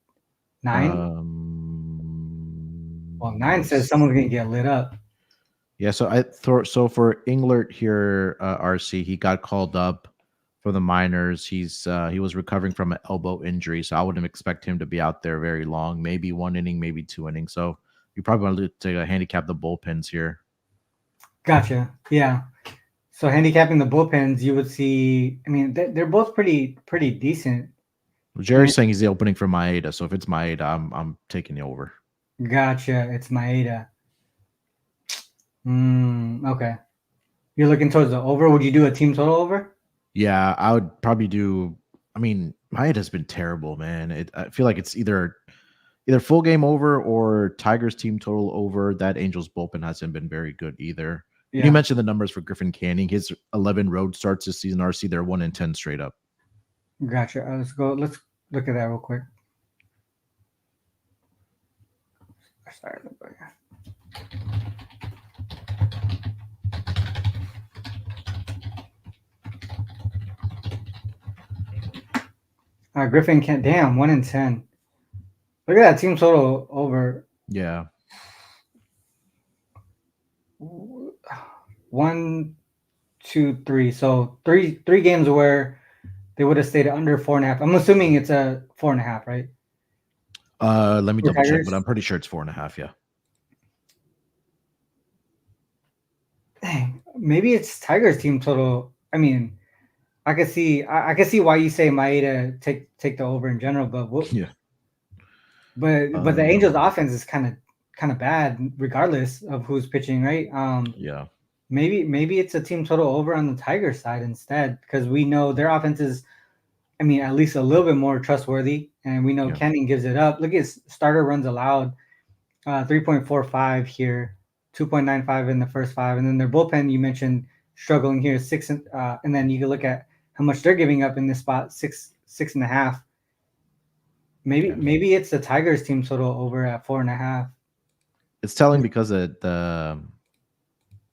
9? Well, 9 says someone's gonna get lit up. Yeah, so for Englert here, RC, he got called up for the minors. He was recovering from an elbow injury, so I wouldn't expect him to be out there very long. Maybe 1 inning, maybe 2 innings. So you probably want to handicap the bullpens here. Gotcha. Yeah. So handicapping the bullpens, you would see. I mean, they're both pretty decent. Jerry's saying he's the opening for Maeda, so if it's Maeda, I'm taking the over. Gotcha. It's Maeda. Okay. You're looking towards the over. Would you do a team total over? Yeah, I would probably do. I mean, Maeda's been terrible, man. I feel like it's either full game over or Tigers team total over. That Angels bullpen hasn't been very good either. Yeah. You mentioned the numbers for Griffin Canning. His 11 road starts this season. RC, they're 1-10 straight up. Gotcha. Let's go. Let's look at that real quick. Sorry. Griffin can't. Damn, 1-10. Look at that team total over. Yeah. 1, 2, 3. So three games where they would have stayed under 4.5. I'm assuming it's a 4.5, right? Let me double check, but I'm pretty sure it's 4.5. Yeah. Dang, maybe it's Tigers team total. I mean, I can see why you say Maeda take the over in general, but yeah. But the Angels offense is kind of bad regardless of who's pitching, right? Yeah. Maybe it's a team total over on the Tigers side instead, because we know their offense is, I mean, at least a little bit more trustworthy and we know Canning gives it up. Look at his starter runs allowed, 3.45 here, 2.95 in the first 5, and then their bullpen you mentioned struggling here, 6, and then you can look at how much they're giving up in this spot, 6.5. Maybe it's the Tigers team total over at 4.5. It's telling because their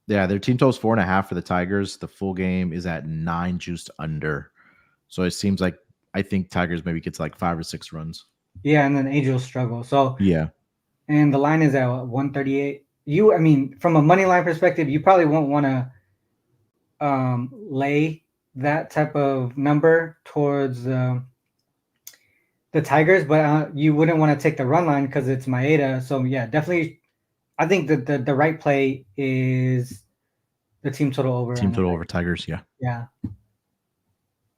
team total is 4.5 for the Tigers. The full game is at 9 juiced under. So it seems like I think Tigers maybe gets like 5 or 6 runs. Yeah, and then Angels struggle. So yeah, and the line is at 138. From a money line perspective, you probably won't want to lay that type of number towards the Tigers, but you wouldn't want to take the run line because it's Maeda. So yeah, definitely, I think that the right play is the team total over. Team total over Tigers. Yeah. Yeah.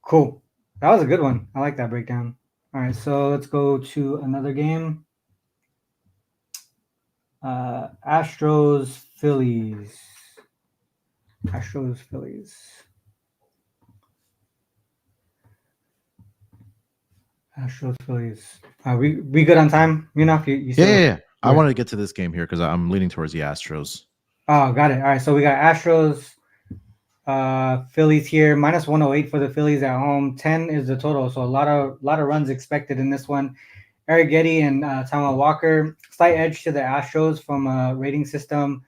Cool. That was a good one. I like that breakdown. All right, so let's go to another game. Astros Phillies. Astros Phillies. We good on time? You know, if you yeah. I wanted to get to this game here because I'm leaning towards the Astros. Oh, got it. All right, so we got Astros, Phillies here, minus 108 for the Phillies at home. 10 is the total, so a lot of runs expected in this one. Eric Getty and Taijuan Walker, slight edge to the Astros from a rating system.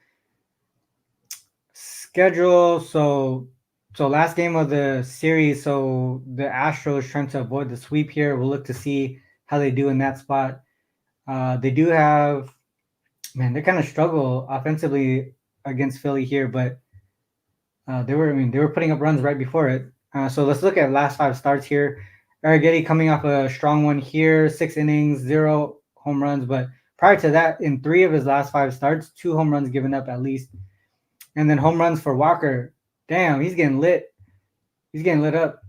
Schedule, so last game of the series, so the Astros trying to avoid the sweep here. We'll look to see how they do in that spot. They do have, they kind of struggle offensively against Philly here, but they were putting up runs right before it. So let's look at last 5 starts here. Eric Getty coming off a strong one here, 6 innings, 0 home runs. But prior to that, in 3 of his last 5 starts, 2 home runs given up at least. And then home runs for Walker. Damn, he's getting lit. He's getting lit up.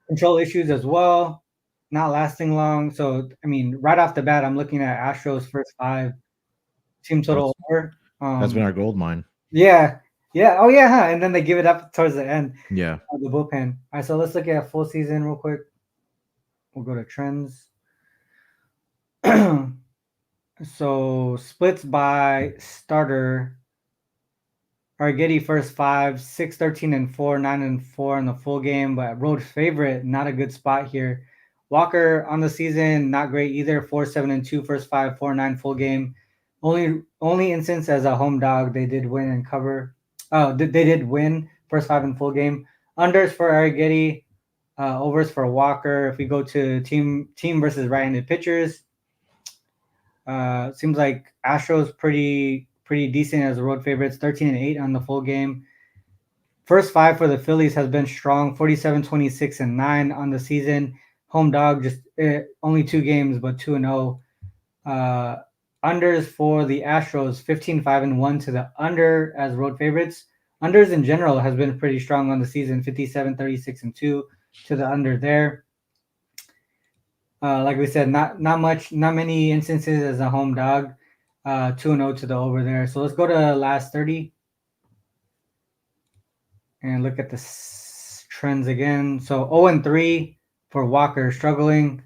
Control issues as well, not lasting long. So, right off the bat, I'm looking at Astros first 5. Team total over. That's been our gold mine. Yeah. Yeah. Oh, yeah. Huh? And then they give it up towards the end. Yeah. Of the bullpen. All right. So let's look at full season real quick. We'll go to trends. So splits by starter. Getty first 5, 6, 13, and 4, 9 and 4 in the full game, but road favorite, not a good spot here. Walker on the season, not great either. 4, 7, and 2 first 5, 4, 9 full game. Only instance as a home dog, they did win and cover. They did win first 5 in full game. Unders for Eric Getty, overs for Walker. If we go to team versus right-handed pitchers, seems like Astros pretty decent as road favorites, 13 and 8 on the full game. First 5 for the Phillies has been strong, 47, 26, and 9 on the season. Home dog, just only 2 games, but 2-0. Unders for the Astros, 15, 5, and 1 to the under as road favorites. Unders in general has been pretty strong on the season, 57, 36, and 2 to the under there. Like we said, not many instances as a home dog. 2-0 to the over there. So let's go to last 30 and look at the trends again. So 0-3 for Walker, struggling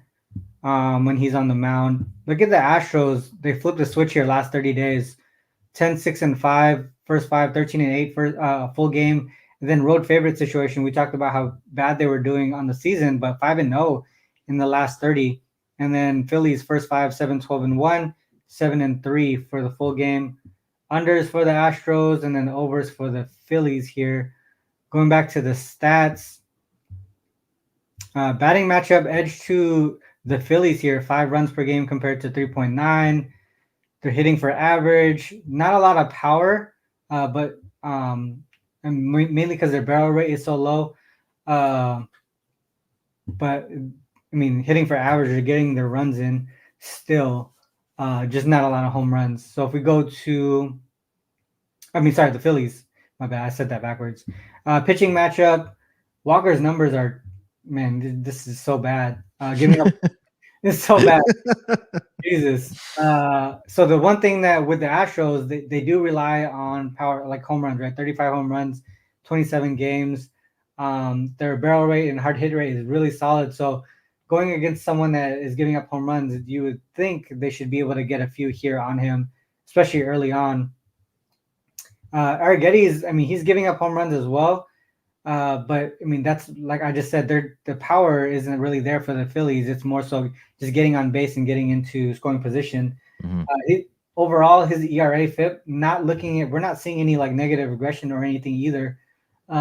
when he's on the mound. Look at the Astros. They flipped the switch here last 30 days. 10, 6, and 5, first 5, 13 and 8 for full game. And then road favorite situation. We talked about how bad they were doing on the season, but 5-0 in the last 30. And then Phillies first 5, 7, 12, and 1. 7 and 3 for the full game. Unders for the Astros and then overs for the Phillies here. Going back to the stats, batting matchup edge to the Phillies here, 5 runs per game compared to 3.9. They're hitting for average, not a lot of power, but and mainly because their barrel rate is so low. But hitting for average, they're getting their runs in still. Just not a lot of home runs. So if we go to, the Phillies. My bad, I said that backwards. Pitching matchup, Walker's numbers are, this is so bad. Giving up, it's so bad. Jesus. So the one thing that with the Astros, they do rely on power, like home runs, right? 35 home runs, 27 games. Their barrel rate and hard hit rate is really solid. So going against someone that is giving up home runs, you would think they should be able to get a few here on him, especially early on. Arrigetti's, I mean, he's giving up home runs as well. But I mean, that's like I just said, the power isn't really there for the Phillies. It's more so just getting on base and getting into scoring position. Mhm. Overall, his ERA FIP, we're not seeing any like negative regression or anything either.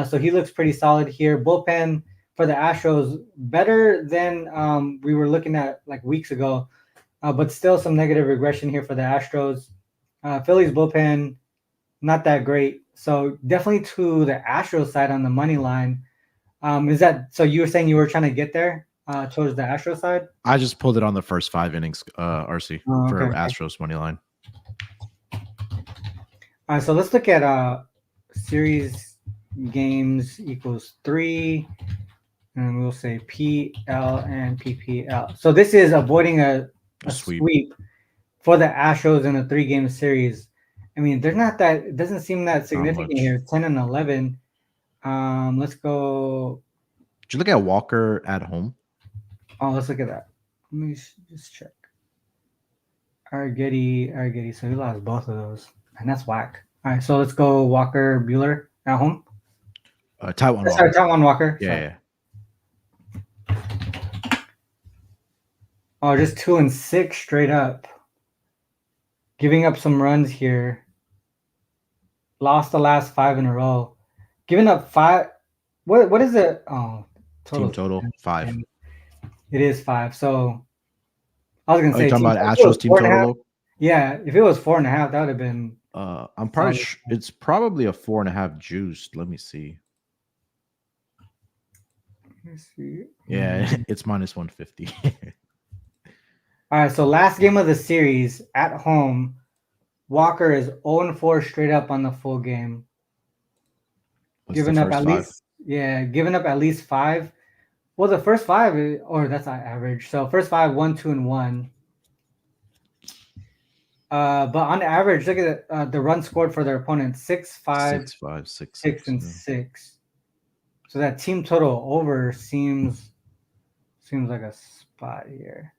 So he looks pretty solid here. Bullpen for the Astros better than we were looking at like weeks ago, but still some negative regression here for the Astros. Phillies bullpen not that great. So definitely to the Astros side on the money line. Is that so? You were saying you were trying to get there towards the Astros side? I just pulled it on the first 5 innings, RC, Oh, for okay. Astros money line. All right, so let's look at series games equals 3, and we'll say PL and PPL. So this is avoiding a sweep for the Astros in a 3-game series. I mean, they're not that. It doesn't seem that significant here. 10 and 11. Let's go. Did you look at Walker at home? Oh, let's look at that. Let me just check. Arrigetti. So he lost both of those, and that's whack. All right, so let's go Walker Bueller at home. Taiwan Walker. Sorry, Taiwan Walker. Yeah. Oh, just 2 and 6 straight up. Giving up some runs here. Lost the last 5 in a row. Giving up 5. What is it? Oh, Team total 5. It is 5. So I was gonna say, you talking about Astros team total? Yeah, if it was 4.5, that would have been. I'm probably it's probably a 4.5 juiced. Let me see. Let's see. Yeah, it's minus 150. All right, so last game of the series at home, Walker is 0-4 straight up on the full game. Giving up at least 5. Well, the first 5, or that's not average. So first 5, 1, 2, and 1. But on average, look at the run scored for their opponent: 6, 5, 6, and 6. So that team total over seems like a spot here.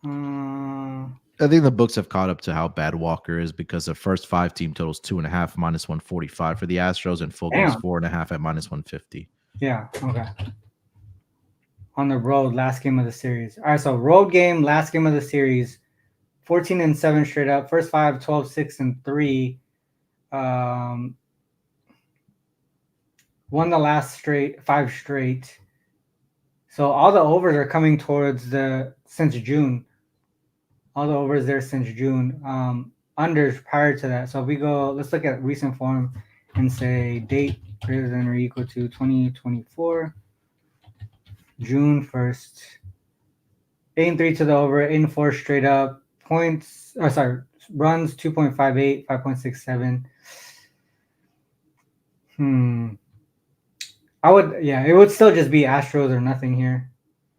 I think the books have caught up to how bad Walker is because the first 5 team totals 2.5 minus 145 for the Astros, and full games 4.5 at minus 150. Yeah. Okay. On the road, last game of the series. All right. So road game, last game of the series. 14 and 7 straight up. First 5, 12, 6, and 3. Won the last 5 straight. So all the overs are coming towards since June. All the overs there since June. Unders prior to that. So if we go, let's look at recent form and say date greater than or equal to 2024. June 1st. 8 and 3 to the over, 8 and 4 straight up. Runs 2.58, 5.67. It would still just be Astros or nothing here,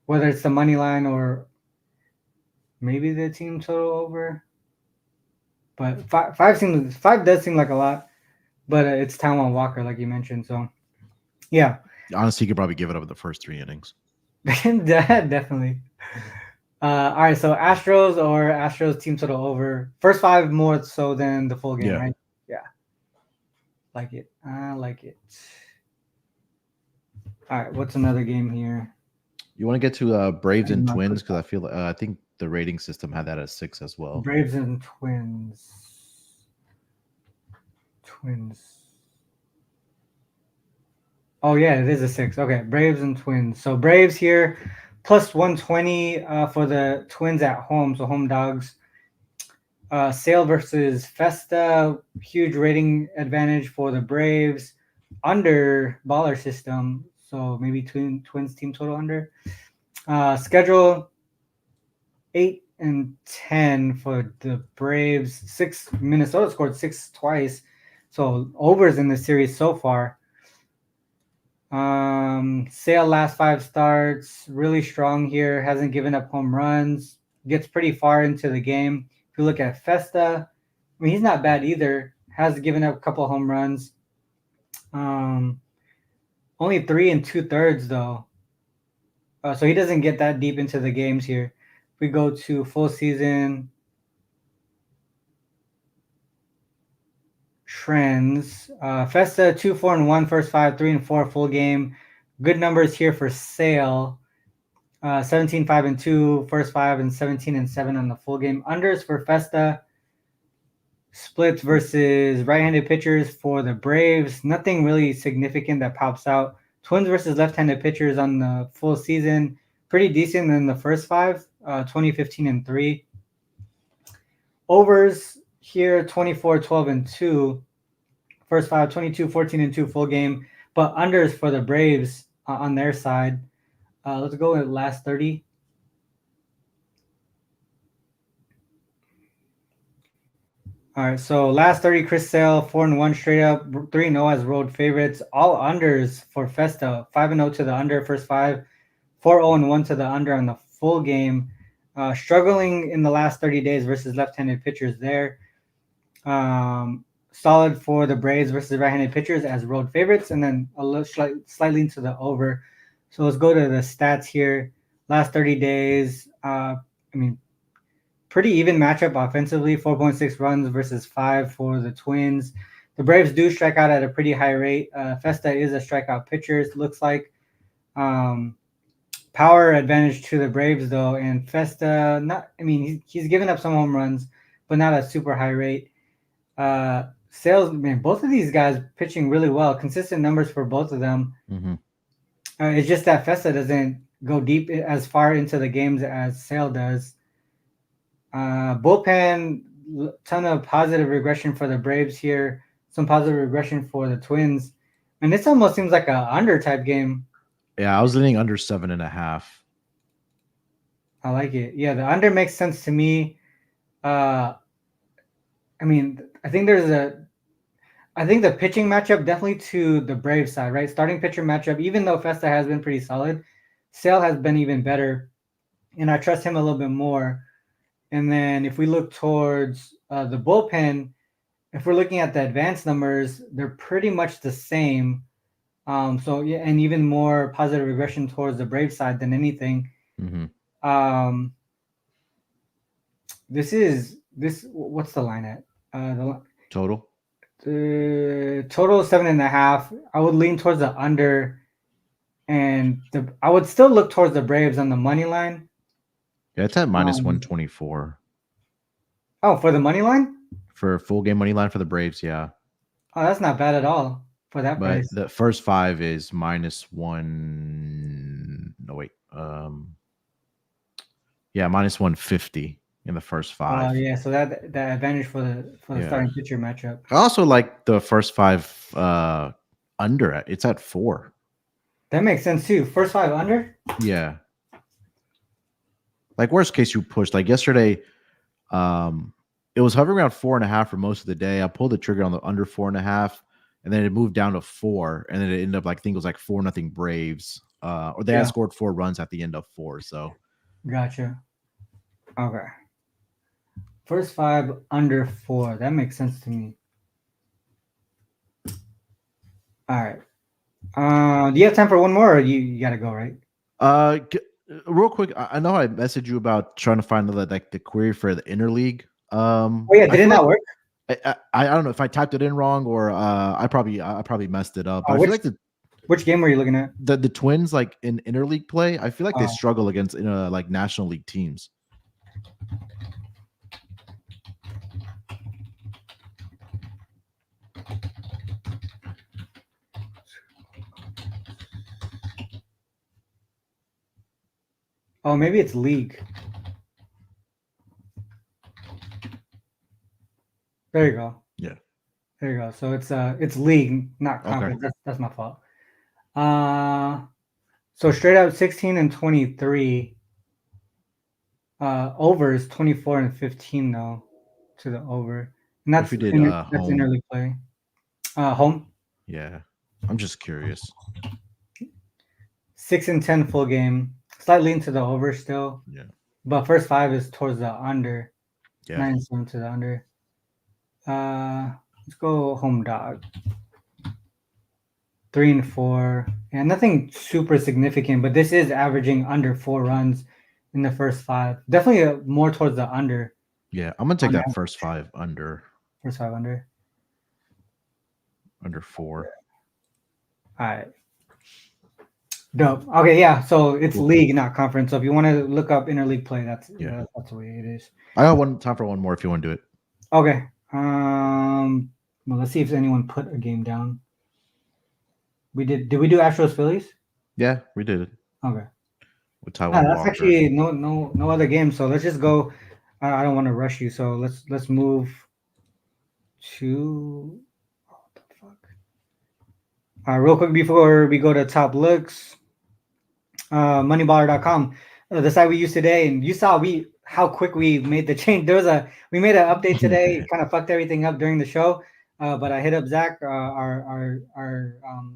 whether it's the money line or maybe the team total over. But 5 does seem like a lot, but it's Taiwan Walker, like you mentioned. So, yeah. Honestly, you could probably give it up at the first 3 innings. Definitely. All right, so Astros team total over. First 5 more so than the full game, right? Yeah. Like it. I like it. All right, what's another game here? You want to get to Braves and Twins because I feel I think the rating system had that at 6 as well. Braves and Twins. Oh yeah, it is a 6. Okay, Braves and Twins. So Braves here, plus 120 for the Twins at home. So home dogs. Sale versus Festa, huge rating advantage for the Braves. Under baller system, so maybe Twins team total under. Schedule 8 and 10 for the Braves. 6 Minnesota scored 6 twice, so overs in the series so far. Sale last 5 starts, really strong here. Hasn't given up home runs. Gets pretty far into the game. If you look at Festa, I mean, he's not bad either. Has given up a couple home runs. Only 3 2/3 though. So he doesn't get that deep into the games here. If we go to full season trends, Festa 2-4-1 first 5, 3-4 full game. Good numbers here for Sale. 17-5-2 first 5 and 17-7 on the full game. Unders for Festa. Splits versus right-handed pitchers for the Braves. Nothing really significant that pops out. Twins versus left-handed pitchers on the full season. Pretty decent in the first 5, 20-15-3. Overs here 24-12-2. First 5, 22-14-2 full game. But unders for the Braves on their side. Let's go with last 30. All right, so last 30, Chris Sale, 4-1 straight up, 3-0 as road favorites. All unders for Festa, 5-0 to the under, first 5, 4-0-1 to the under on the full game. Struggling in the last 30 days versus left-handed pitchers there. Solid for the Braves versus right-handed pitchers as road favorites, and then a little slightly into the over. So let's go to the stats here. Last 30 days, pretty even matchup offensively, 4.6 runs versus 5 for the Twins. The Braves do strike out at a pretty high rate. Festa is a strikeout pitcher, it looks like. Power advantage to the Braves, though, and Festa, he's given up some home runs, but not at super high rate. Sales, both of these guys pitching really well. Consistent numbers for both of them. Mm-hmm. It's just that Festa doesn't go deep as far into the games as Sale does. Bullpen, ton of positive regression for the Braves here. Some positive regression for the Twins. And this almost seems like a under type game. Yeah, I was leaning under 7.5. I like it. Yeah, the under makes sense to me. I think the pitching matchup definitely to the Braves side, right? Starting pitcher matchup, even though Festa has been pretty solid, Sale has been even better. And I trust him a little bit more. And then if we look towards the bullpen, if we're looking at the advanced numbers, they're pretty much the same. So yeah, and even more positive regression towards the Brave side than anything. Mm-hmm. What's the line at? Total? Total 7.5. I would lean towards the under, and I would still look towards the Braves on the money line. Yeah, it's at minus 124. Oh, for the money line? For a full game money line for the Braves, yeah. Oh, that's not bad at all for that price. The first 5 is minus 1. No, wait. Yeah, minus 150 in the first 5. Oh, yeah. So that advantage for the starting pitcher matchup. I also like the first 5 under it. It's at 4. That makes sense too. First 5 under? Yeah. Like worst case you push. Like yesterday, it was hovering around 4.5 for most of the day. I pulled the trigger on the under 4.5, and then it moved down to 4, and then it ended up I think it was like 4-0 Braves. Or they had scored 4 runs at the end of 4. So gotcha. Okay. First 5 under 4. That makes sense to me. All right. Do you have time for one more, or you gotta go, right? Real quick, I know I messaged you about trying to find the query for the interleague. Didn't that work? I don't know if I typed it in wrong or I probably messed it up. But I feel like which game were you looking at? The Twins, like in interleague play, I feel like they struggle against like National League teams. Oh, maybe it's league. There you go. Yeah. There you go. So it's league, not conference. Okay. That's my fault. So straight up 16 and 23. Overs 24 and 15 though to the over. And that's that's interleague play. Home. Yeah. I'm just curious. 6 and 10 full game. Slightly into the over still. Yeah. But first 5 is towards the under. Yeah. 9 and 7 to the under. Let's go home dog. 3 and 4, and nothing super significant. But this is averaging under 4 runs in the first 5. Definitely more towards the under. Yeah, I'm gonna take On that average, first 5 under first 5 under. 4. All right. Dope. Okay, yeah. So it's Cool. league, not conference. So if you want to look up interleague play, Yeah. that's the way it is. I got one time for one more if you want to do it. Okay. Well, let's see if anyone put a game down. We did. Did we do Astros Phillies? Yeah, we did it Okay. with Yeah, Taiwan that's Walker. actually no other games. So let's just go. I don't want to rush you. So let's move to. What the fuck? Real quick before we go to top looks, moneyballer.com, the site we used today, and you saw how quick we made the change. We made an update today, kind of fucked everything up during the show. But I hit up Zach, our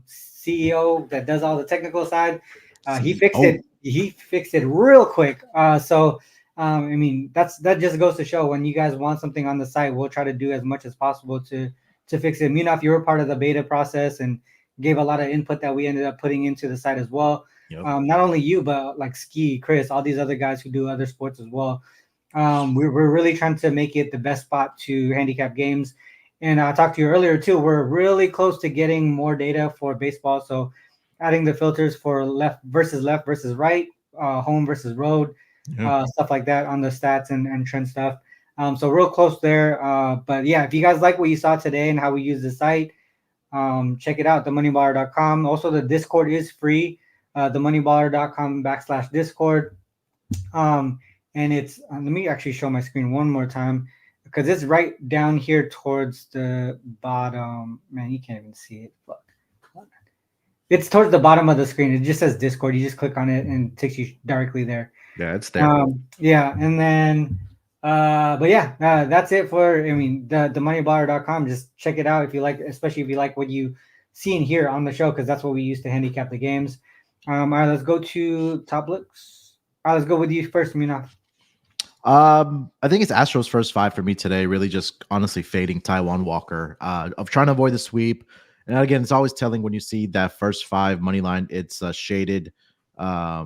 CEO that does all the technical side. He fixed CEO. it. He fixed it real quick. I mean, that just goes to show when you guys want something on the site, we'll try to do as much as possible to fix it. Munaf, you were part of the beta process and gave a lot of input that we ended up putting into the site as well. Yep. Not only you, but like Ski, Chris, all these other guys who do other sports as well. We're really trying to make it the best spot to handicap games. And I talked to you earlier too. We're really close to getting more data for baseball. So adding the filters for left versus right, home versus road, Yeah. stuff like that on the stats and trend stuff. So real close there. But yeah, if you guys like what you saw today and how we use the site, check it out, themoneyballer.com. Also, the Discord is free, themoneyballer.com/Discord. And it's, let me actually show my screen one more time because it's right down here towards the bottom. Man, you can't even see it. Fuck. It's towards the bottom of the screen. It just says Discord. You just click on it and it takes you directly there. Yeah, it's there. Yeah, and then but yeah, that's it for, I mean, the moneyballer.com. Just check it out if you like, especially if you like what you see and hear on the show, because that's what we use to handicap the games. All right, let's go to top looks. All right, let's go with you first, Munaf. I think it's Astros first 5 for me today. Really, just honestly fading Taiwan Walker. Of trying to avoid the sweep, and again, it's always telling when you see that first 5 money line. It's shaded at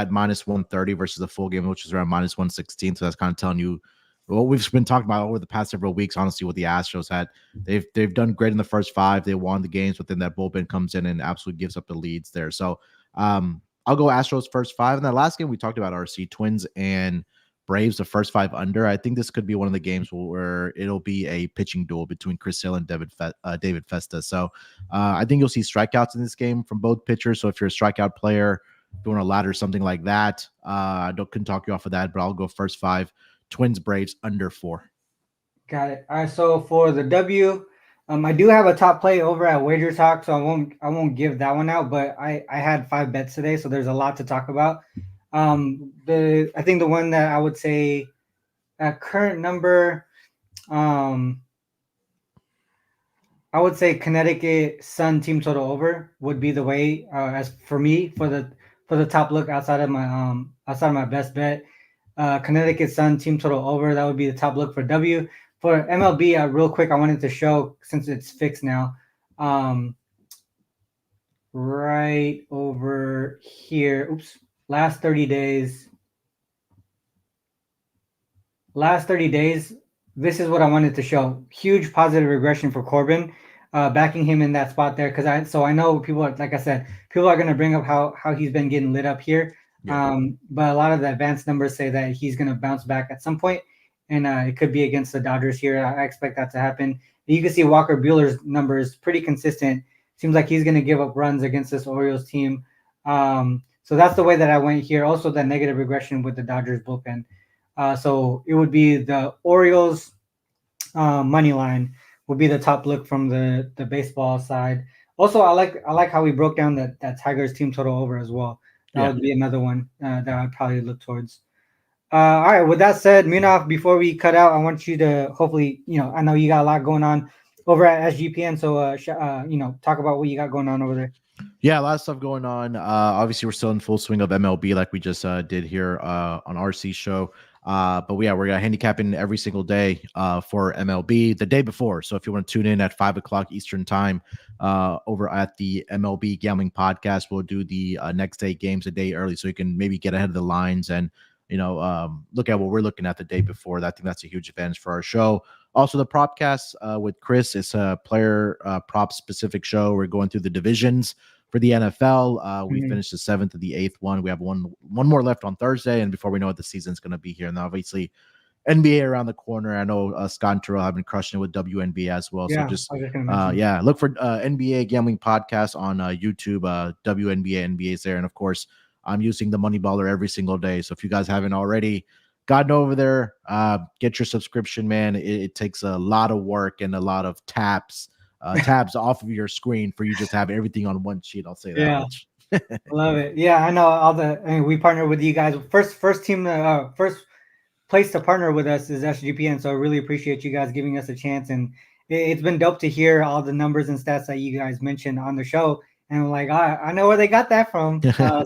-130 versus a full game, which is around -116. So that's kind of telling you what we've been talking about over the past several weeks. Honestly, what the Astros had, they've done great in the first 5. They won the games, but then that bullpen comes in and absolutely gives up the leads there. So I'll go Astros first 5. And that last game we talked about, RC Twins and Braves, the first 5 under. I think this could be one of the games where it'll be a pitching duel between Chris Sale and David Festa. So I think you'll see strikeouts in this game from both pitchers. So if you're a strikeout player, doing a ladder, something like that, I couldn't talk you off of that, but I'll go first 5. Twins, Braves, under 4. Got it. All right, so for the W, I do have a top play over at Wager Talk, so I won't give that one out, but I had 5 bets today, so there's a lot to talk about. I think the one that I would say at current number, I would say Connecticut Sun team total over would be the way, as for me, for the top look outside of my best bet. Connecticut Sun team total over, that would be the top look for W. For MLB, real quick, I wanted to show, since it's fixed now, right over here. Oops. Last 30 days, this is what I wanted to show. Huge positive regression for Corbin, backing him in that spot there. I know people are, like I said, people are going to bring up how he's been getting lit up here. Yeah. But a lot of the advanced numbers say that he's going to bounce back at some point, and it could be against the Dodgers here. I expect that to happen. You can see Walker Buehler's numbers pretty consistent. Seems like he's going to give up runs against this Orioles team. So that's the way that I went here. Also, the negative regression with the Dodgers bullpen. So it would be the Orioles money line would be the top look from the baseball side. Also, I like how we broke down that Tigers team total over as well. That would be another one that I'd probably look towards. All right. With that said, Munaf, before we cut out, I want you to hopefully, I know you got a lot going on over at SGPN. So, talk about what you got going on over there. Yeah, a lot of stuff going on. Obviously, we're still in full swing of MLB, like we just did here on RC show. But yeah, we're handicapping every single day for MLB the day before. So if you want to tune in at 5 o'clock Eastern time over at the MLB Gambling Podcast, we'll do the next day games a day early, so you can maybe get ahead of the lines and look at what we're looking at the day before. I think that's a huge advantage for our show. Also, the Propcast with Chris is a player prop specific show. We're going through the divisions for the NFL. We finished the 7th of the 8th one. We have one more left on Thursday, and before we know it, the season's going to be here. And obviously, NBA around the corner. I know Scott and Terrell have been crushing it with WNBA as well. Yeah, So just I was just gonna mention. look for NBA Gambling Podcast on YouTube. WNBA NBA is there, and of course, I'm using the Money Baller every single day. So if you guys haven't already gotten over there, get your subscription, man. It takes a lot of work and a lot of tabs off of your screen for you just to have everything on one sheet. I'll say that Yeah, much. love it. Yeah, I know all the. I mean, we partner with you guys. First team, first place to partner with us is SGPN. So I really appreciate you guys giving us a chance, and it's been dope to hear all the numbers and stats that you guys mentioned on the show. And I'm like, I know where they got that from. So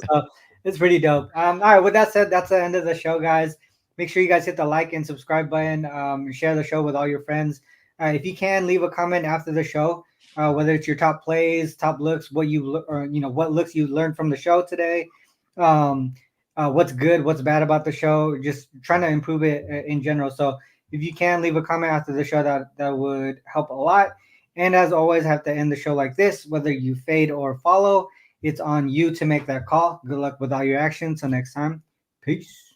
it's pretty dope. All right, with that said, that's the end of the show, guys. Make sure you guys hit the like and subscribe button. Share the show with all your friends. If you can, leave a comment after the show, whether it's your top plays, top looks, what looks you learned from the show today. Um, what's good, what's bad about the show, just trying to improve it in general. So if you can leave a comment after the show, that would help a lot. And as always, I have to end the show like this: whether you fade or follow, it's on you to make that call. Good luck with all your actions. Till next time, peace.